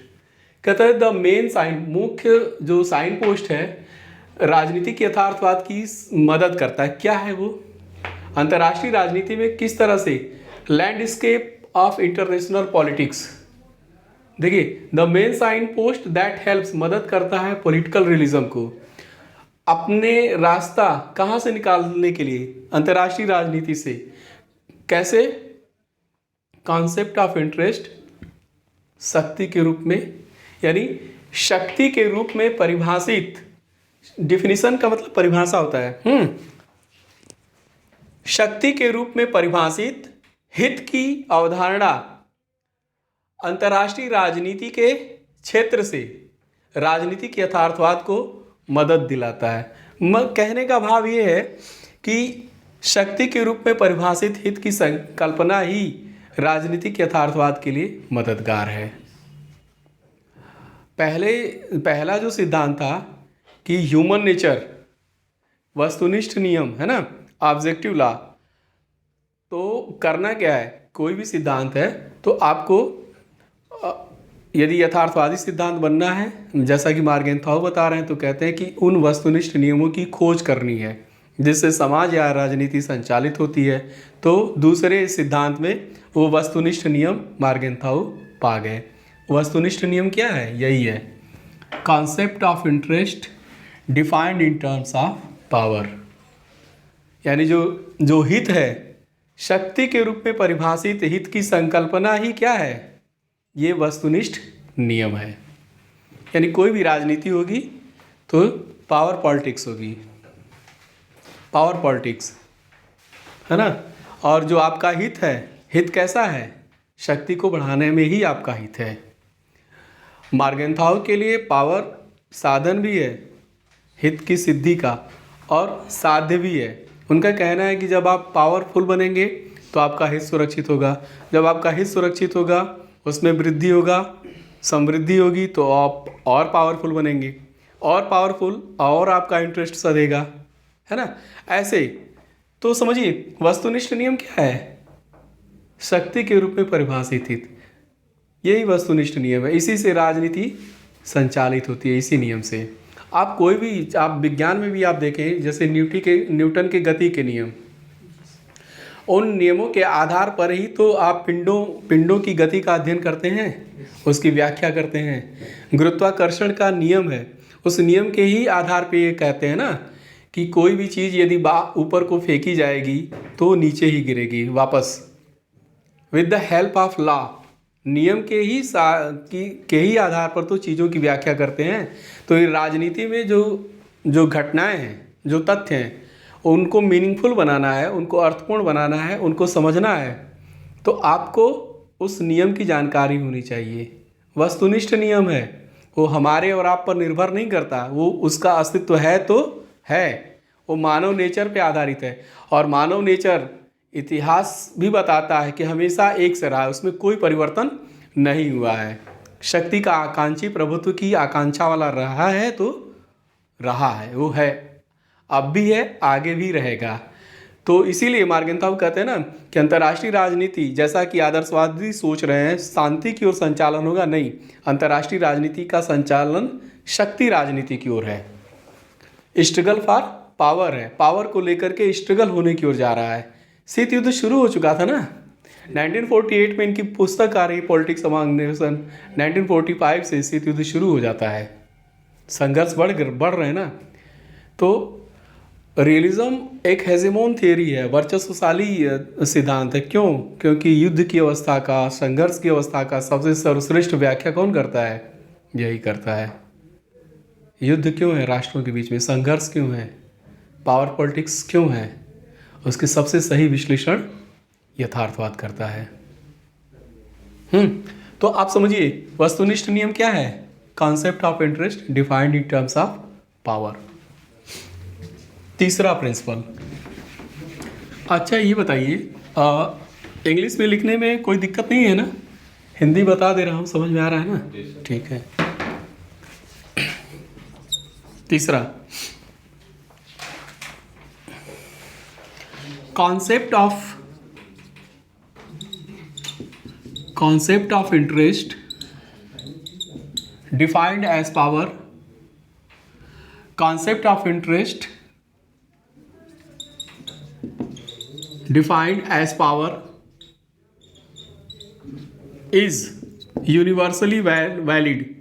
कहता है द मेन साइन, मुख्य जो साइन पोस्ट है राजनीतिक यथार्थवाद की मदद करता है। क्या है वो? अंतर्राष्ट्रीय राजनीति में किस तरह से लैंडस्केप ऑफ इंटरनेशनल पॉलिटिक्स, देखिए the main sign post that helps, मदद करता है पॉलिटिकल रियलिज्म को अपने रास्ता कहाँ से निकालने के लिए, अंतर्राष्ट्रीय राजनीति से। कैसे? कॉन्सेप्ट ऑफ इंटरेस्ट, शक्ति के रूप में, यानी शक्ति के रूप में परिभाषित, डिफिनीशन का मतलब परिभाषा होता है, शक्ति के रूप में परिभाषित हित की अवधारणा अंतर्राष्ट्रीय राजनीति के क्षेत्र से राजनीतिक यथार्थवाद को मदद दिलाता है। कहने का भाव ये है कि शक्ति के रूप में परिभाषित हित की संकल्पना ही राजनीतिक यथार्थवाद के लिए मददगार है। पहला जो सिद्धांत था कि ह्यूमन नेचर, वस्तुनिष्ठ नियम है ना, ऑब्जेक्टिव लॉ, तो करना क्या है, कोई भी सिद्धांत है तो आपको यदि यथार्थवादी सिद्धांत बनना है, जैसा कि मार्गेंथाउ बता रहे हैं, तो कहते हैं कि उन वस्तुनिष्ठ नियमों की खोज करनी है जिससे समाज या राजनीति संचालित होती है। तो दूसरे सिद्धांत में वो वस्तुनिष्ठ नियम मार्गेंथाउ पा गए। वस्तुनिष्ठ नियम क्या है? यही है, concept of interest defined in terms of power, यानी जो हित है, शक्ति के रूप में परिभाषित हित की संकल्पना ही क्या है? ये वस्तुनिष्ठ नियम है। यानी कोई भी राजनीति होगी तो पावर पॉलिटिक्स होगी, पावर पॉलिटिक्स है ना। और जो आपका हित है, हित कैसा है? शक्ति को बढ़ाने में ही आपका हित है। मार्गेंथाउ के लिए पावर साधन भी है हित की सिद्धि का, और साध्य भी है। उनका कहना है कि जब आप पावरफुल बनेंगे तो आपका हित सुरक्षित होगा, जब आपका हित सुरक्षित होगा उसमें वृद्धि होगा, समृद्धि होगी, तो आप और पावरफुल बनेंगे, और पावरफुल और आपका इंटरेस्ट सधेगा, है ना। ऐसे तो समझिए वस्तुनिष्ठ नियम क्या है? शक्ति के रूप में परिभाषित हित, यही वस्तुनिष्ठ नियम है। इसी से राजनीति संचालित होती है, इसी नियम से। आप कोई भी, आप विज्ञान में भी आप देखें, जैसे न्यूटन के गति के नियम, उन नियमों के आधार पर ही तो आप पिंडों की गति का अध्ययन करते हैं, उसकी व्याख्या करते हैं। गुरुत्वाकर्षण का नियम है, उस नियम के ही आधार पे ये कहते हैं ना कि कोई भी चीज़ यदि ऊपर को फेंकी जाएगी तो नीचे ही गिरेगी वापस। With the help of law, नियम के ही आधार पर तो चीज़ों की व्याख्या करते हैं। तो ये राजनीति में जो घटनाएं हैं, जो तथ्य हैं, उनको मीनिंगफुल बनाना है, उनको अर्थपूर्ण बनाना है, उनको समझना है, तो आपको उस नियम की जानकारी होनी चाहिए। वस्तुनिष्ठ नियम है, वो हमारे और आप पर निर्भर नहीं करता, वो उसका अस्तित्व है तो है, वो मानव नेचर पे आधारित है। और मानव नेचर इतिहास भी बताता है कि हमेशा एक से रहा है, उसमें कोई परिवर्तन नहीं हुआ है। शक्ति का आकांक्षी, प्रभुत्व की आकांक्षा वाला रहा है तो रहा है, वो है, अब भी है, आगे भी रहेगा। तो इसीलिए मार्गेंथाउ कहते हैं ना कि अंतर्राष्ट्रीय राजनीति, जैसा कि आदर्शवादी सोच रहे हैं शांति की ओर संचालन होगा, नहीं, अंतर्राष्ट्रीय राजनीति का संचालन शक्ति राजनीति की ओर है। स्ट्रगल फॉर पावर है, पावर को लेकर के स्ट्रगल होने की ओर जा रहा है। शीत युद्ध शुरू हो चुका था ना 1948 में, इनकी पुस्तक आ रही पॉलिटिक्स अमंग नेशन। 1945 से शीत युद्ध शुरू हो जाता है, संघर्ष बढ़ रहे हैं ना। तो रियलिज्म एक हेजेमोन थियरी है, वर्चस्वशाली सिद्धांत है। क्यों? क्योंकि युद्ध की अवस्था का, संघर्ष की अवस्था का सबसे सर्वश्रेष्ठ व्याख्या कौन करता है? यही करता है। युद्ध क्यों है राष्ट्रों के बीच में, संघर्ष क्यों है, पावर पॉलिटिक्स क्यों है, उसके सबसे सही विश्लेषण यथार्थवाद करता है। तो आप समझिए वस्तुनिष्ठ नियम क्या है? Concept of interest defined in terms of power. तीसरा प्रिंसिपल। अच्छा ये बताइए, इंग्लिश में लिखने में कोई दिक्कत नहीं है ना? हिंदी बता दे रहा हूँ, समझ में आ रहा है ना? ठीक है। तीसरा, concept of interest defined as power. Concept of interest defined as power is universally valid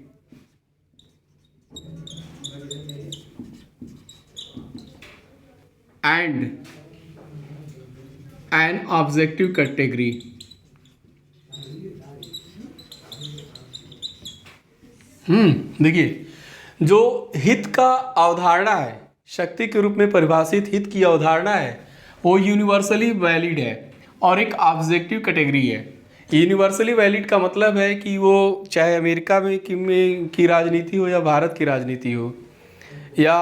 and an objective category। देखिए, जो हित का अवधारणा है, शक्ति के रूप में परिभाषित हित की अवधारणा है, वो यूनिवर्सली वैलिड है और एक ऑब्जेक्टिव कैटेगरी है। यूनिवर्सली वैलिड का मतलब है कि वो चाहे अमेरिका में की राजनीति हो या भारत की राजनीति हो, या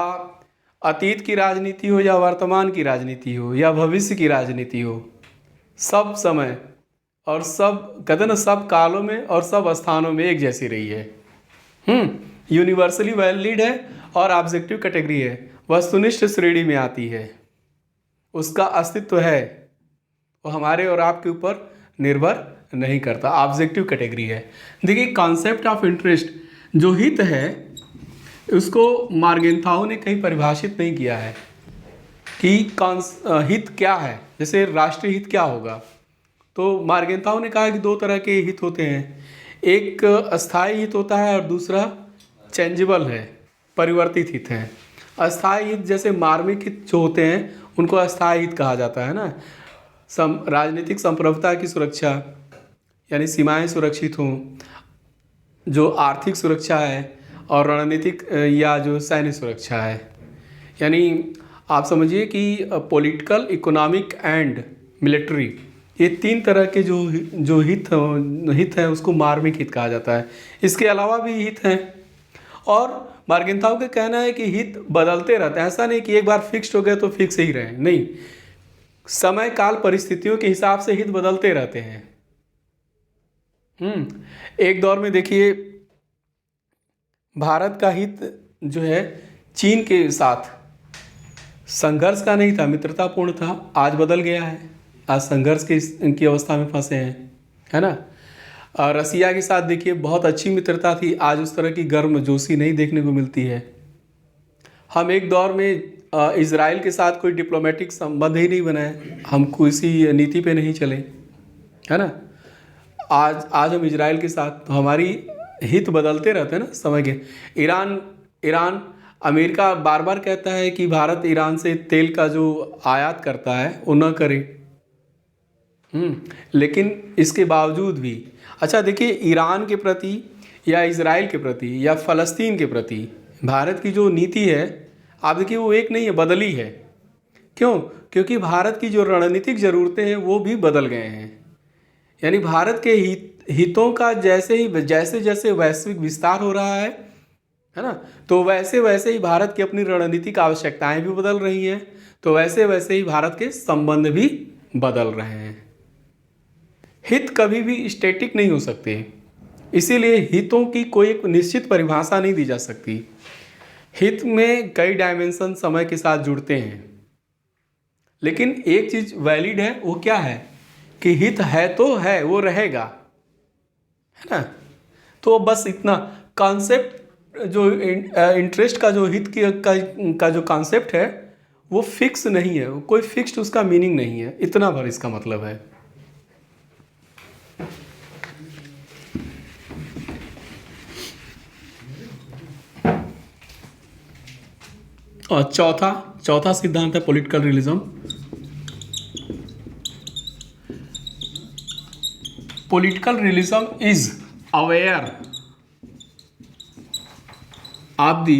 अतीत की राजनीति हो या वर्तमान की राजनीति हो या भविष्य की राजनीति हो, सब समय और सब कहते ना, सब कालों में और सब स्थानों में एक जैसी रही है। यूनिवर्सली वैलिड है और ऑब्जेक्टिव कैटेगरी है, वस्तुनिष्ठ श्रेणी में आती है, उसका अस्तित्व है, वो हमारे और आपके ऊपर निर्भर नहीं करता, ऑब्जेक्टिव कैटेगरी है। देखिए, कॉन्सेप्ट ऑफ इंटरेस्ट जो हित है उसको मार्गेंथाउ ने कहीं परिभाषित नहीं किया है कि हित क्या है। जैसे राष्ट्रीय हित क्या होगा, तो मार्गेंथाउ ने कहा कि दो तरह के हित होते हैं, एक अस्थायी हित होता है और दूसरा चेंजेबल है, परिवर्तित हित है। अस्थायी हित जैसे मार्मिक हित जो होते हैं उनको अस्थायी हित कहा जाता है ना। राजनीतिक संप्रभुता की सुरक्षा, यानी सीमाएं सुरक्षित हों, जो आर्थिक सुरक्षा है, और रणनीतिक या जो सैन्य सुरक्षा है। यानी आप समझिए कि पॉलिटिकल, इकोनॉमिक एंड मिलिट्री, ये तीन तरह के जो हित है उसको मार्मिक हित कहा जाता है। इसके अलावा भी हित हैं, और मार्गेंथाउ का कहना है कि हित बदलते रहते हैं। ऐसा नहीं कि एक बार फिक्स्ड हो गए तो फिक्स ही रहे, नहीं, समय काल परिस्थितियों के हिसाब से हित बदलते रहते हैं। एक दौर में देखिए भारत का हित जो है चीन के साथ संघर्ष का नहीं था, मित्रतापूर्ण था। आज बदल गया है, आज संघर्ष की अवस्था में फंसे हैं, है ना। रसिया के साथ देखिए बहुत अच्छी मित्रता थी, आज उस तरह की गर्मजोशी नहीं देखने को मिलती है। हम एक दौर में इजराइल के साथ कोई डिप्लोमेटिक संबंध ही नहीं बनाए, हम किसी नीति पे नहीं चले, है ना। आज हम इजराइल के साथ, तो हमारी हित बदलते रहते हैं ना समय के। ईरान अमेरिका बार बार कहता है कि भारत ईरान से तेल का जो आयात करता है वो न करे, लेकिन इसके बावजूद भी, अच्छा देखिए, ईरान के प्रति या इजराइल के प्रति या फ़लस्तीन के प्रति भारत की जो नीति है, आप देखिए वो एक नहीं है, बदली है। क्यों? क्योंकि भारत की जो रणनीतिक ज़रूरतें हैं वो भी बदल गए हैं। यानी भारत के हितों का जैसे जैसे वैश्विक विस्तार हो रहा है ना, तो वैसे वैसे ही भारत की अपनी रणनीतिक आवश्यकताएं भी बदल रही हैं, तो वैसे वैसे ही भारत के संबंध भी बदल रहे हैं। हित कभी भी स्टैटिक नहीं हो सकते, इसीलिए हितों की कोई एक निश्चित परिभाषा नहीं दी जा सकती। हित में कई डायमेंशन समय के साथ जुड़ते हैं, लेकिन एक चीज वैलिड है, वो क्या है कि हित है तो है, वो रहेगा, है ना। तो बस इतना कॉन्सेप्ट, जो इंटरेस्ट का जो हित का जो कॉन्सेप्ट है वो फिक्स नहीं है, कोई फिक्स्ड उसका मीनिंग नहीं है, इतना भर इसका मतलब है। और चौथा सिद्धांत है political realism. Political realism is aware of the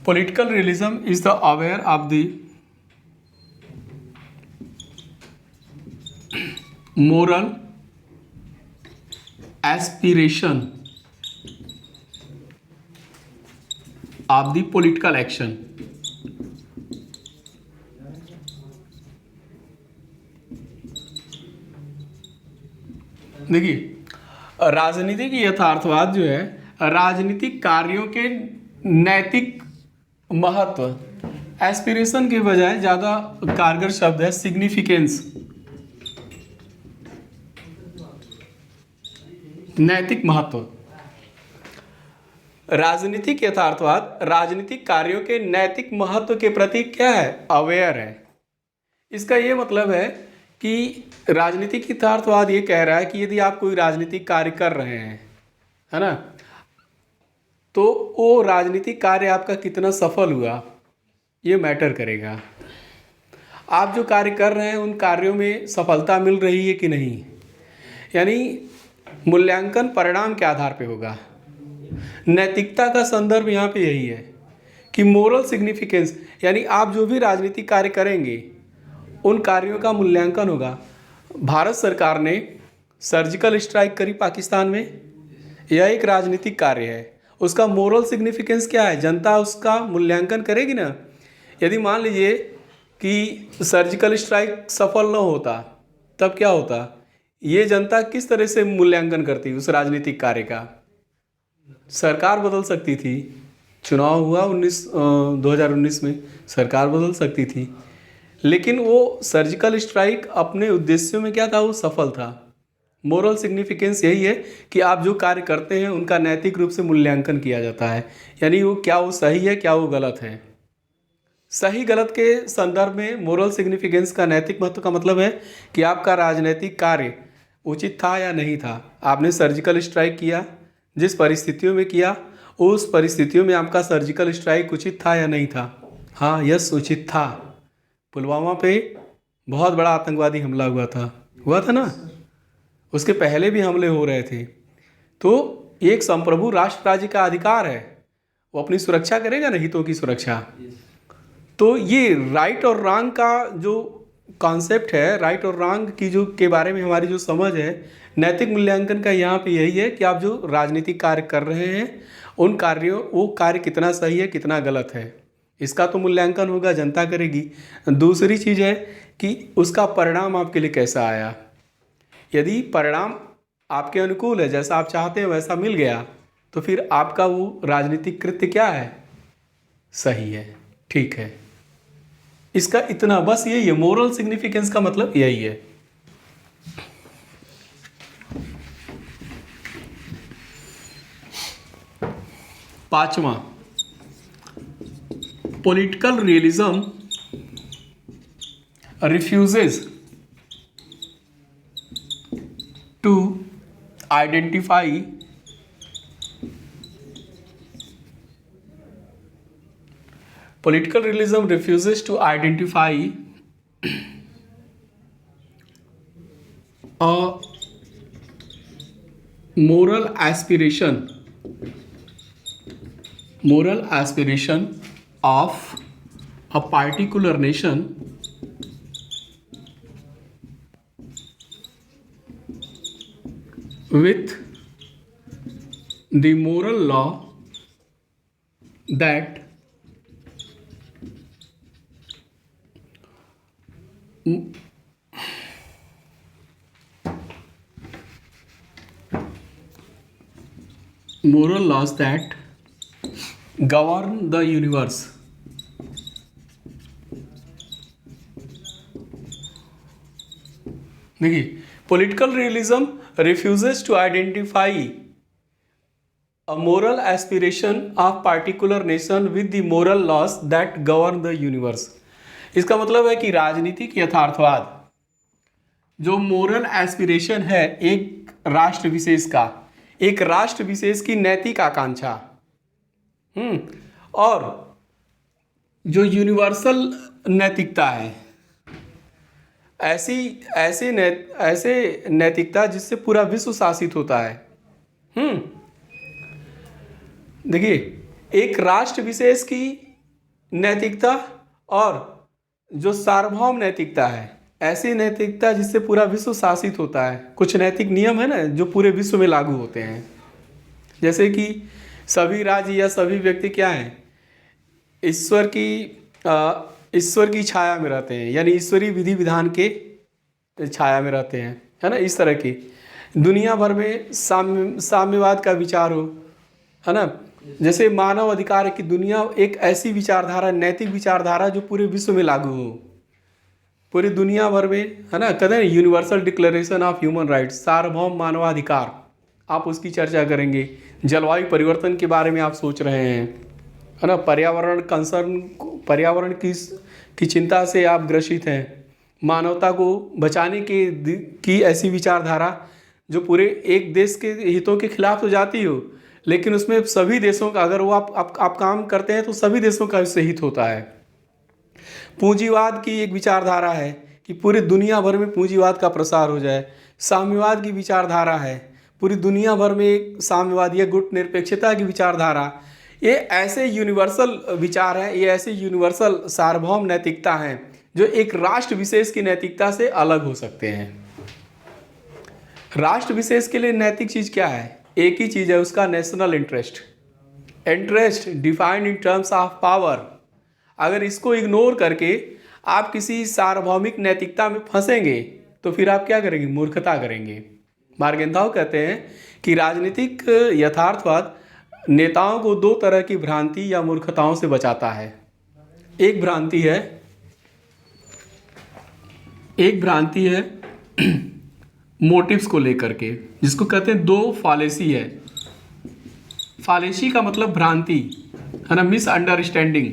political realism is the aware of the moral aspiration of the political action। देखिए राजनीतिक यथार्थवाद जो है, राजनीतिक कार्यों के नैतिक महत्व, एस्पिरेशन के बजाय ज़्यादा कारगर शब्द है सिग्निफिकेंस, नैतिक महत्व। राजनीतिक यथार्थवाद राजनीतिक कार्यों के नैतिक महत्व के प्रति क्या है, अवेयर है। इसका ये मतलब है कि राजनीतिक यथार्थवाद ये कह रहा है कि यदि आप कोई राजनीतिक कार्य कर रहे हैं, है ना, तो वो राजनीतिक कार्य आपका कितना सफल हुआ ये मैटर करेगा। आप जो कार्य कर रहे हैं उन कार्यों में सफलता मिल रही है कि नहीं, यानी मूल्यांकन परिणाम के आधार पे होगा। नैतिकता का संदर्भ यहाँ पे यही है कि मोरल सिग्निफिकेंस, यानी आप जो भी राजनीतिक कार्य करेंगे उन कार्यों का मूल्यांकन होगा। भारत सरकार ने सर्जिकल स्ट्राइक करी पाकिस्तान में, यह एक राजनीतिक कार्य है, उसका मोरल सिग्निफिकेंस क्या है, जनता उसका मूल्यांकन करेगी ना। यदि मान लीजिए कि सर्जिकल स्ट्राइक सफल न होता तब क्या होता, ये जनता किस तरह से मूल्यांकन करती उस राजनीतिक कार्य का। सरकार बदल सकती थी, चुनाव हुआ 2019 में, सरकार बदल सकती थी, लेकिन वो सर्जिकल स्ट्राइक अपने उद्देश्यों में क्या था, वो सफल था। मोरल सिग्निफिकेंस यही है कि आप जो कार्य करते हैं उनका नैतिक रूप से मूल्यांकन किया जाता है, यानी वो क्या वो सही है, क्या वो गलत है। सही गलत के संदर्भ में मोरल सिग्निफिकेंस का नैतिक महत्व का मतलब है कि आपका राजनीतिक कार्य उचित था या नहीं था। आपने सर्जिकल स्ट्राइक किया, जिस परिस्थितियों में किया उस परिस्थितियों में आपका सर्जिकल स्ट्राइक उचित था या नहीं था। हाँ, यस, उचित था। पुलवामा पे बहुत बड़ा आतंकवादी हमला हुआ था ना, उसके पहले भी हमले हो रहे थे। तो एक संप्रभु राष्ट्र राज्य का अधिकार है, वो अपनी सुरक्षा करेगा ना, हितों की सुरक्षा। तो ये राइट और रॉन्ग का जो कॉन्सेप्ट है, राइट और रॉन्ग की जो के बारे में हमारी जो समझ है, नैतिक मूल्यांकन का यहाँ पे यही है कि आप जो राजनीतिक कार्य कर रहे हैं उन कार्यों, वो कार्य कितना सही है कितना गलत है, इसका तो मूल्यांकन होगा, जनता करेगी। दूसरी चीज़ है कि उसका परिणाम आपके लिए कैसा आया। यदि परिणाम आपके अनुकूल है, जैसा आप चाहते हैं वैसा मिल गया, तो फिर आपका वो राजनीतिक कृत्य क्या है, सही है, ठीक है। इसका इतना बस यही है, मोरल सिग्निफिकेंस का मतलब यही है। पांचवा, political realism refuses to identify political realism refuses to identify a moral aspiration of a particular nation with the moral law that moral laws that govern the universe. देखिए, political realism refuses to identify a moral aspiration of particular nation with the moral laws that govern the universe. इसका मतलब है कि राजनीतिक यथार्थवाद, जो moral aspiration है एक राष्ट्र विशेष का, एक राष्ट्र विशेष की नैतिक आकांक्षा, और जो यूनिवर्सल नैतिकता है, ऐसे नैतिकता जिससे पूरा विश्व शासित होता है। देखिए, एक राष्ट्र विशेष की नैतिकता और जो सार्वभौम नैतिकता है, ऐसी नैतिकता जिससे पूरा विश्व शासित होता है। कुछ नैतिक नियम है ना जो पूरे विश्व में लागू होते हैं, जैसे कि सभी राज्य या सभी व्यक्ति क्या हैं, ईश्वर की छाया में रहते हैं, यानी ईश्वरीय विधि विधान के छाया में रहते हैं, है ना। इस तरह की दुनिया भर में साम्यवाद का विचार हो, है ना। जैसे मानव अधिकार की दुनिया एक ऐसी विचारधारा, नैतिक विचारधारा जो पूरे विश्व में लागू हो, पूरी दुनिया भर में, है ना। कहते हैं universal declaration of human rights, सार्वभौम मानवाधिकार, आप उसकी चर्चा करेंगे। जलवायु परिवर्तन के बारे में आप सोच रहे हैं, है ना। पर्यावरण की चिंता से आप ग्रसित हैं। मानवता को बचाने की ऐसी विचारधारा जो पूरे एक देश के हितों के खिलाफ तो जाती हो, लेकिन उसमें सभी देशों का, अगर वो आप काम करते हैं तो सभी देशों का उससे हित होता है। पूंजीवाद की एक विचारधारा है कि पूरी दुनिया भर में पूंजीवाद का प्रसार हो जाए। साम्यवाद की विचारधारा है, पूरी दुनिया भर में एक साम्यवाद या गुट निरपेक्षता की विचारधारा। ये ऐसे यूनिवर्सल विचार हैं, ये ऐसे यूनिवर्सल सार्वभौम नैतिकता हैं जो एक राष्ट्र विशेष की नैतिकता से अलग हो सकते हैं। राष्ट्र विशेष के लिए नैतिक चीज़ क्या है? एक ही चीज़ है, उसका national interest defined in terms of power. अगर इसको इग्नोर करके आप किसी सार्वभौमिक नैतिकता में फंसेंगे तो फिर आप क्या करेंगे? मूर्खता करेंगे। मार्गेंथाउ कहते हैं कि राजनीतिक यथार्थवाद नेताओं को दो तरह की भ्रांति या मूर्खताओं से बचाता है। एक भ्रांति है मोटिव्स को लेकर के, जिसको कहते हैं दो फालेसी है। फालेसी का मतलब भ्रांति, है ना, मिसअंडरस्टैंडिंग।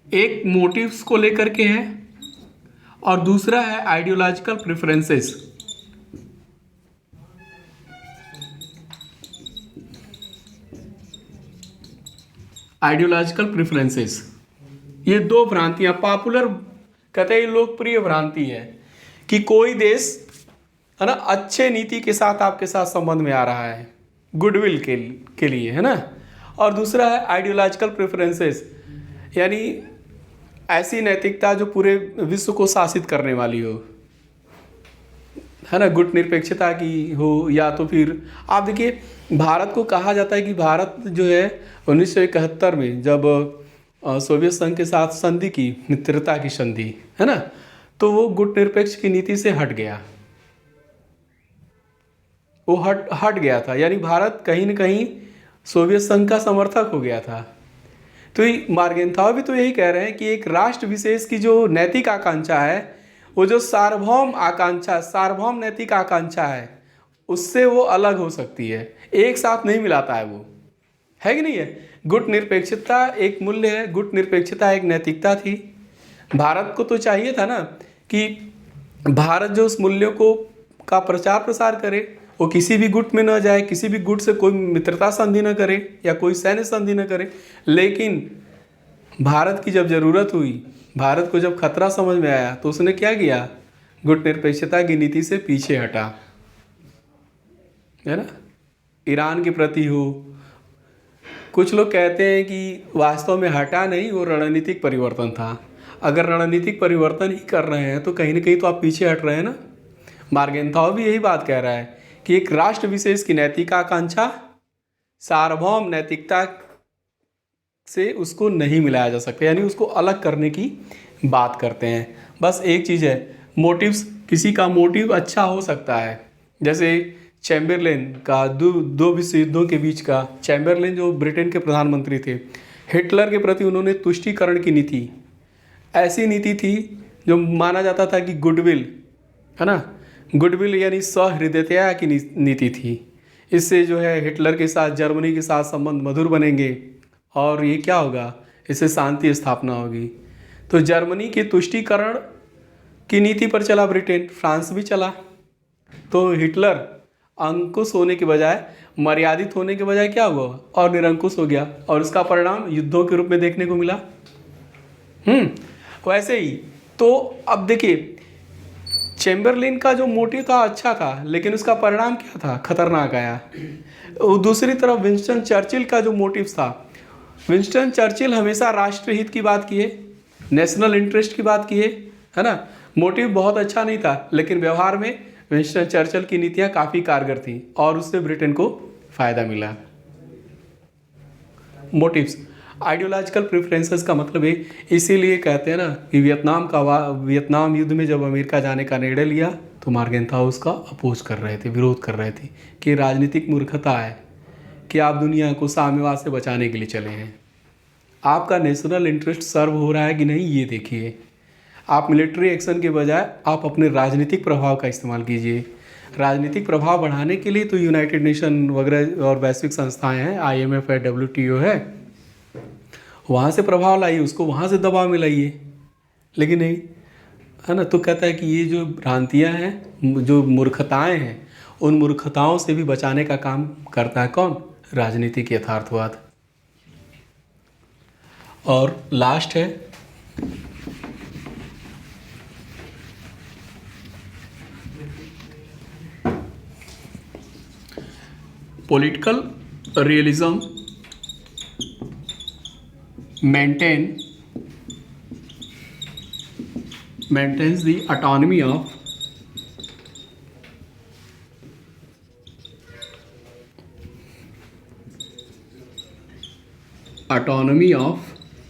एक मोटिव्स को लेकर के है और दूसरा है आइडियोलॉजिकल प्रेफरेंसेस। आइडियोलॉजिकल प्रेफरेंसेस, ये दो भ्रांतियां पॉपुलर, कहते हैं लोकप्रिय भ्रांति है कि कोई देश, है ना, अच्छे नीति के साथ आपके साथ संबंध में आ रहा है, गुडविल के लिए, है ना। और दूसरा है आइडियोलॉजिकल प्रेफरेंसेस, यानी ऐसी नैतिकता जो पूरे विश्व को शासित करने वाली हो, है ना, गुट निरपेक्षता की हो। या तो फिर आप देखिए, भारत को कहा जाता है कि भारत जो है 1971 में जब सोवियत संघ के साथ संधि की, मित्रता की संधि, है ना, तो वो गुट निरपेक्ष की नीति से हट गया। वो हट गया था, यानी भारत कहीं न कहीं सोवियत संघ का समर्थक हो गया था। तो मार्गेंथाउ भी तो यही कह रहे हैं कि एक राष्ट्र विशेष की जो नैतिक आकांक्षा है, वो जो सार्वभौम नैतिक आकांक्षा है, उससे वो अलग हो सकती है, एक साथ नहीं मिलाता है वो, है कि नहीं है। गुट निरपेक्षता एक मूल्य है, गुट निरपेक्षता एक नैतिकता थी। भारत को तो चाहिए था ना कि भारत जो उस मूल्यों का प्रचार प्रसार करे, वो किसी भी गुट में न जाए, किसी भी गुट से कोई मित्रता संधि न करे या कोई सैन्य संधि न करे। लेकिन भारत की जब ज़रूरत हुई, भारत को जब खतरा समझ में आया, तो उसने क्या किया? गुट निरपेक्षता की नीति से पीछे हटा, है ना। ईरान के प्रति हो, कुछ लोग कहते हैं कि वास्तव में हटा नहीं, वो रणनीतिक परिवर्तन था। अगर रणनीतिक परिवर्तन ही कर रहे हैं तो कहीं ना कहीं तो आप पीछे हट रहे हैं ना। मार्गेंथाउ भी यही बात कह रहा है कि एक राष्ट्र विशेष की नैतिक आकांक्षा सार्वभौम नैतिकता से उसको नहीं मिलाया जा सकता, यानी उसको अलग करने की बात करते हैं। बस एक चीज़ है, मोटिव्स, किसी का मोटिव अच्छा हो सकता है, जैसे चैम्बरलेन का दो विश्व युद्धों के बीच का, चैम्बरलेन जो ब्रिटेन के प्रधानमंत्री थे, हिटलर के प्रति उन्होंने तुष्टीकरण की नीति, ऐसी नीति थी जो माना जाता था कि गुडविल, है ना, गुडविल यानी सहृदयता की नीति थी। इससे जो है हिटलर के साथ, जर्मनी के साथ संबंध मधुर बनेंगे और ये क्या होगा, इससे शांति स्थापना होगी। तो जर्मनी के तुष्टीकरण की नीति पर चला ब्रिटेन, फ्रांस भी चला। तो हिटलर अंकुश होने के बजाय, मर्यादित होने के बजाय क्या हुआ, और निरंकुश हो गया, और उसका परिणाम युद्धों के रूप में देखने को मिला। वैसे ही तो अब देखिए, चैम्बरलेन का जो मोटिव था अच्छा था, लेकिन उसका परिणाम क्या था, खतरनाक आया। दूसरी तरफ विंस्टन चर्चिल का जो मोटिव था, विंस्टन चर्चिल हमेशा राष्ट्रहित की बात किए, नेशनल इंटरेस्ट की बात किए, है ना। मोटिव बहुत अच्छा नहीं था, लेकिन व्यवहार में विंस्टन चर्चिल की नीतियां काफ़ी कारगर थीं और उससे ब्रिटेन को फायदा मिला। मोटिव्स, आइडियोलॉजिकल प्रेफरेंसेस का मतलब है, इसीलिए कहते हैं ना कि वियतनाम युद्ध में जब अमेरिका जाने का निर्णय लिया तो मार्गेंथाउ उसका अपोज कर रहे थे, विरोध कर रहे थे कि राजनीतिक मूर्खता है कि आप दुनिया को साम्यवाद से बचाने के लिए चले हैं। आपका नेशनल इंटरेस्ट सर्व हो रहा है कि नहीं, ये देखिए। आप मिलिट्री एक्शन के बजाय आप अपने राजनीतिक प्रभाव का इस्तेमाल कीजिए। राजनीतिक प्रभाव बढ़ाने के लिए तो यूनाइटेड नेशन वगैरह और वैश्विक संस्थाएं हैं, IMF है, WTO है, वहाँ से प्रभाव लाइए, उसको वहाँ से दबाव में लाइए, लेकिन नहीं, है ना। तो कहता है कि ये जो भ्रांतियाँ हैं, जो मूर्खताएं हैं, उन मूर्खताओं से भी बचाने का काम करता है कौन, राजनीतिक यथार्थवाद। और लास्ट है political realism maintains the autonomy of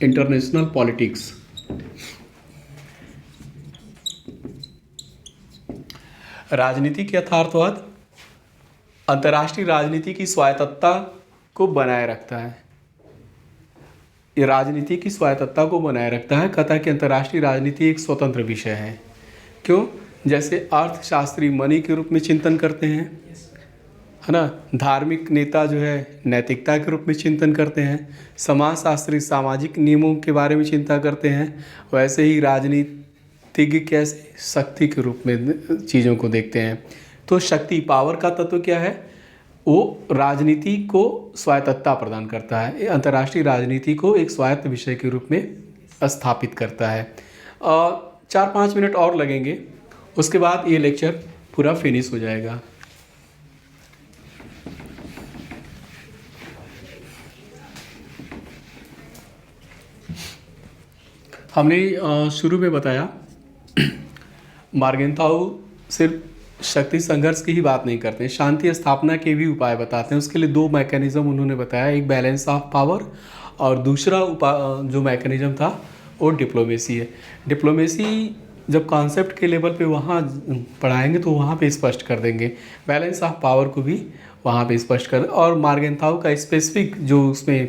international politics। राजनीतिक यथार्थवाद अंतर्राष्ट्रीय राजनीति की स्वायत्तता को बनाए रखता है। ये राजनीति की स्वायत्तता को बनाए रखता है। कहता है कि अंतर्राष्ट्रीय राजनीति एक स्वतंत्र विषय है। क्यों? जैसे अर्थशास्त्री मनी के रूप में चिंतन करते हैं, है ना, धार्मिक नेता जो है नैतिकता के रूप में चिंतन करते हैं, समाजशास्त्री सामाजिक नियमों के बारे में चिंता करते हैं, वैसे ही राजनीतिज्ञ कैसे शक्ति के रूप में चीज़ों को देखते हैं। तो शक्ति, पावर का तत्व क्या है, वो राजनीति को स्वायत्तता प्रदान करता है, अंतर्राष्ट्रीय राजनीति को एक स्वायत्त विषय के रूप में स्थापित करता है। 4-5 मिनट और लगेंगे, उसके बाद ये लेक्चर पूरा फिनिश हो जाएगा। हमने शुरू में बताया मार्गेंथाउ सिर्फ शक्ति संघर्ष की ही बात नहीं करते हैं, शांति स्थापना के भी उपाय बताते हैं। उसके लिए 2 मैकेनिज्म उन्होंने बताया, एक बैलेंस ऑफ पावर और दूसरा जो मैकेनिज्म था वो डिप्लोमेसी है। डिप्लोमेसी जब कॉन्सेप्ट के लेवल पे वहाँ पढ़ाएंगे तो वहाँ पे स्पष्ट कर देंगे, बैलेंस ऑफ पावर को भी वहाँ पे स्पष्ट कर, और मार्गेंथाउ का स्पेसिफिक जो उसमें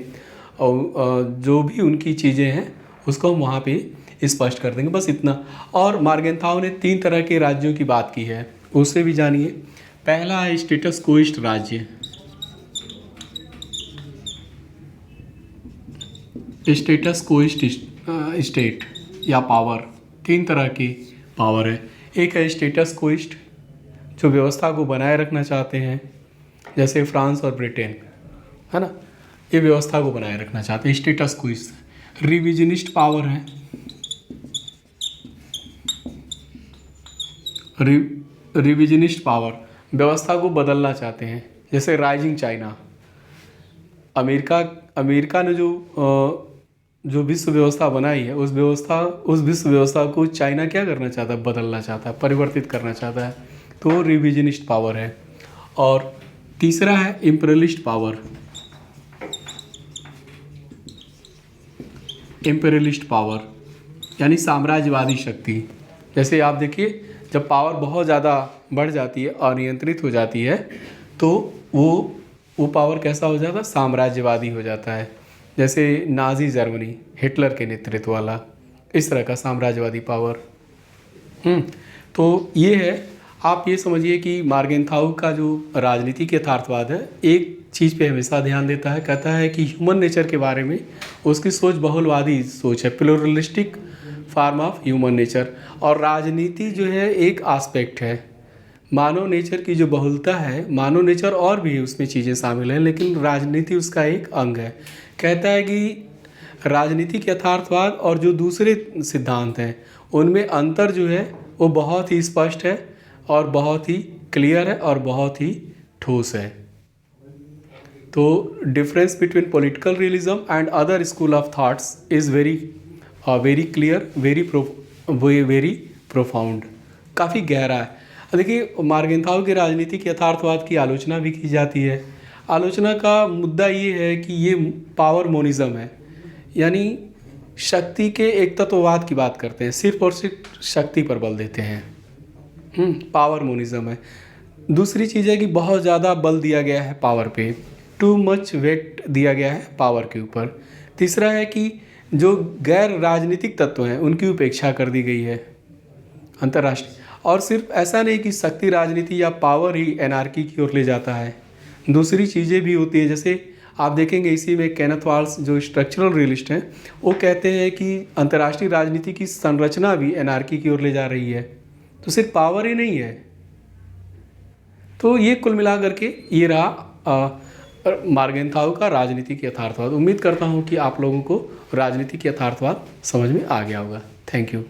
जो भी उनकी चीज़ें हैं उसको हम वहाँ पे स्पष्ट कर देंगे, बस इतना। और मार्गेंथाउ ने 3 तरह के राज्यों की बात की है, उससे भी जानिए। पहला है स्टेटस कोइस्ट राज्य, स्टेटस कोइस्ट स्टेट या पावर। 3 तरह की पावर है। एक है स्टेटस कोइस्ट जो व्यवस्था को बनाए रखना चाहते हैं, जैसे फ्रांस और ब्रिटेन, है ना, ये व्यवस्था को बनाए रखना चाहते हैं, स्टेटस कोइस्ट। रिविजनिस्ट पावर है, रिविजनिस्ट पावर व्यवस्था को बदलना चाहते हैं, जैसे राइजिंग चाइना। अमेरिका ने जो विश्व व्यवस्था बनाई है, उस विश्व व्यवस्था को चाइना क्या करना चाहता है, बदलना चाहता है, परिवर्तित करना चाहता है, तो रिविजनिस्ट पावर है। और तीसरा है इम्पेरियलिस्ट पावर। इम्पेरियलिस्ट पावर यानी साम्राज्यवादी शक्ति। जैसे आप देखिए, जब पावर बहुत ज़्यादा बढ़ जाती है, अनियंत्रित हो जाती है, तो वो पावर कैसा हो जाता है? साम्राज्यवादी हो जाता है। जैसे नाज़ी जर्मनी, हिटलर के नेतृत्व वाला, इस तरह का साम्राज्यवादी पावर। तो ये है, आप ये समझिए कि मार्गेंथाउ का जो राजनीतिक यथार्थवाद है, एक चीज़ पे हमेशा ध्यान देता है, कहता है कि ह्यूमन नेचर के बारे में उसकी सोच बहुलवादी सोच है, pluralistic form of human nature. और राजनीति जो है एक आस्पेक्ट है, मानव नेचर की जो बहुलता है, मानव नेचर और भी उसमें चीज़ें शामिल हैं, लेकिन राजनीति उसका एक अंग है। कहता है कि राजनीतिक यथार्थवाद और जो दूसरे सिद्धांत हैं उनमें अंतर जो है वो बहुत ही स्पष्ट है और बहुत ही क्लियर है और बहुत ही ठोस है। तो difference between political realism and other school of thoughts is very clear, very profound, काफ़ी गहरा है। देखिए, मार्गेंथाउ के राजनीतिक यथार्थवाद की आलोचना भी की जाती है। आलोचना का मुद्दा ये है कि ये पावर मोनिज्म है, यानी शक्ति के एक तत्ववाद की बात करते हैं, सिर्फ और सिर्फ शक्ति पर बल देते हैं। पावर मोनिज्म है। दूसरी चीज़ है कि बहुत ज़्यादा बल दिया गया है पावर पे, टू मच वेट दिया गया है पावर के ऊपर। तीसरा है कि जो गैर राजनीतिक तत्व हैं उनकी उपेक्षा कर दी गई है अंतर्राष्ट्रीय। और सिर्फ ऐसा नहीं कि शक्ति राजनीति या पावर ही एनार्की की ओर ले जाता है, दूसरी चीज़ें भी होती हैं। जैसे आप देखेंगे इसी में केनेथ वाल्स जो स्ट्रक्चरल रियलिस्ट हैं, वो कहते हैं कि अंतर्राष्ट्रीय राजनीति की संरचना भी एनार्की की ओर ले जा रही है, तो सिर्फ पावर ही नहीं है। तो ये कुल मिला करके ये रहा मार्गेंथाउ का राजनीतिक यथार्थवाद। उम्मीद करता हूँ कि आप लोगों को राजनीतिक यथार्थवाद समझ में आ गया होगा। Thank you.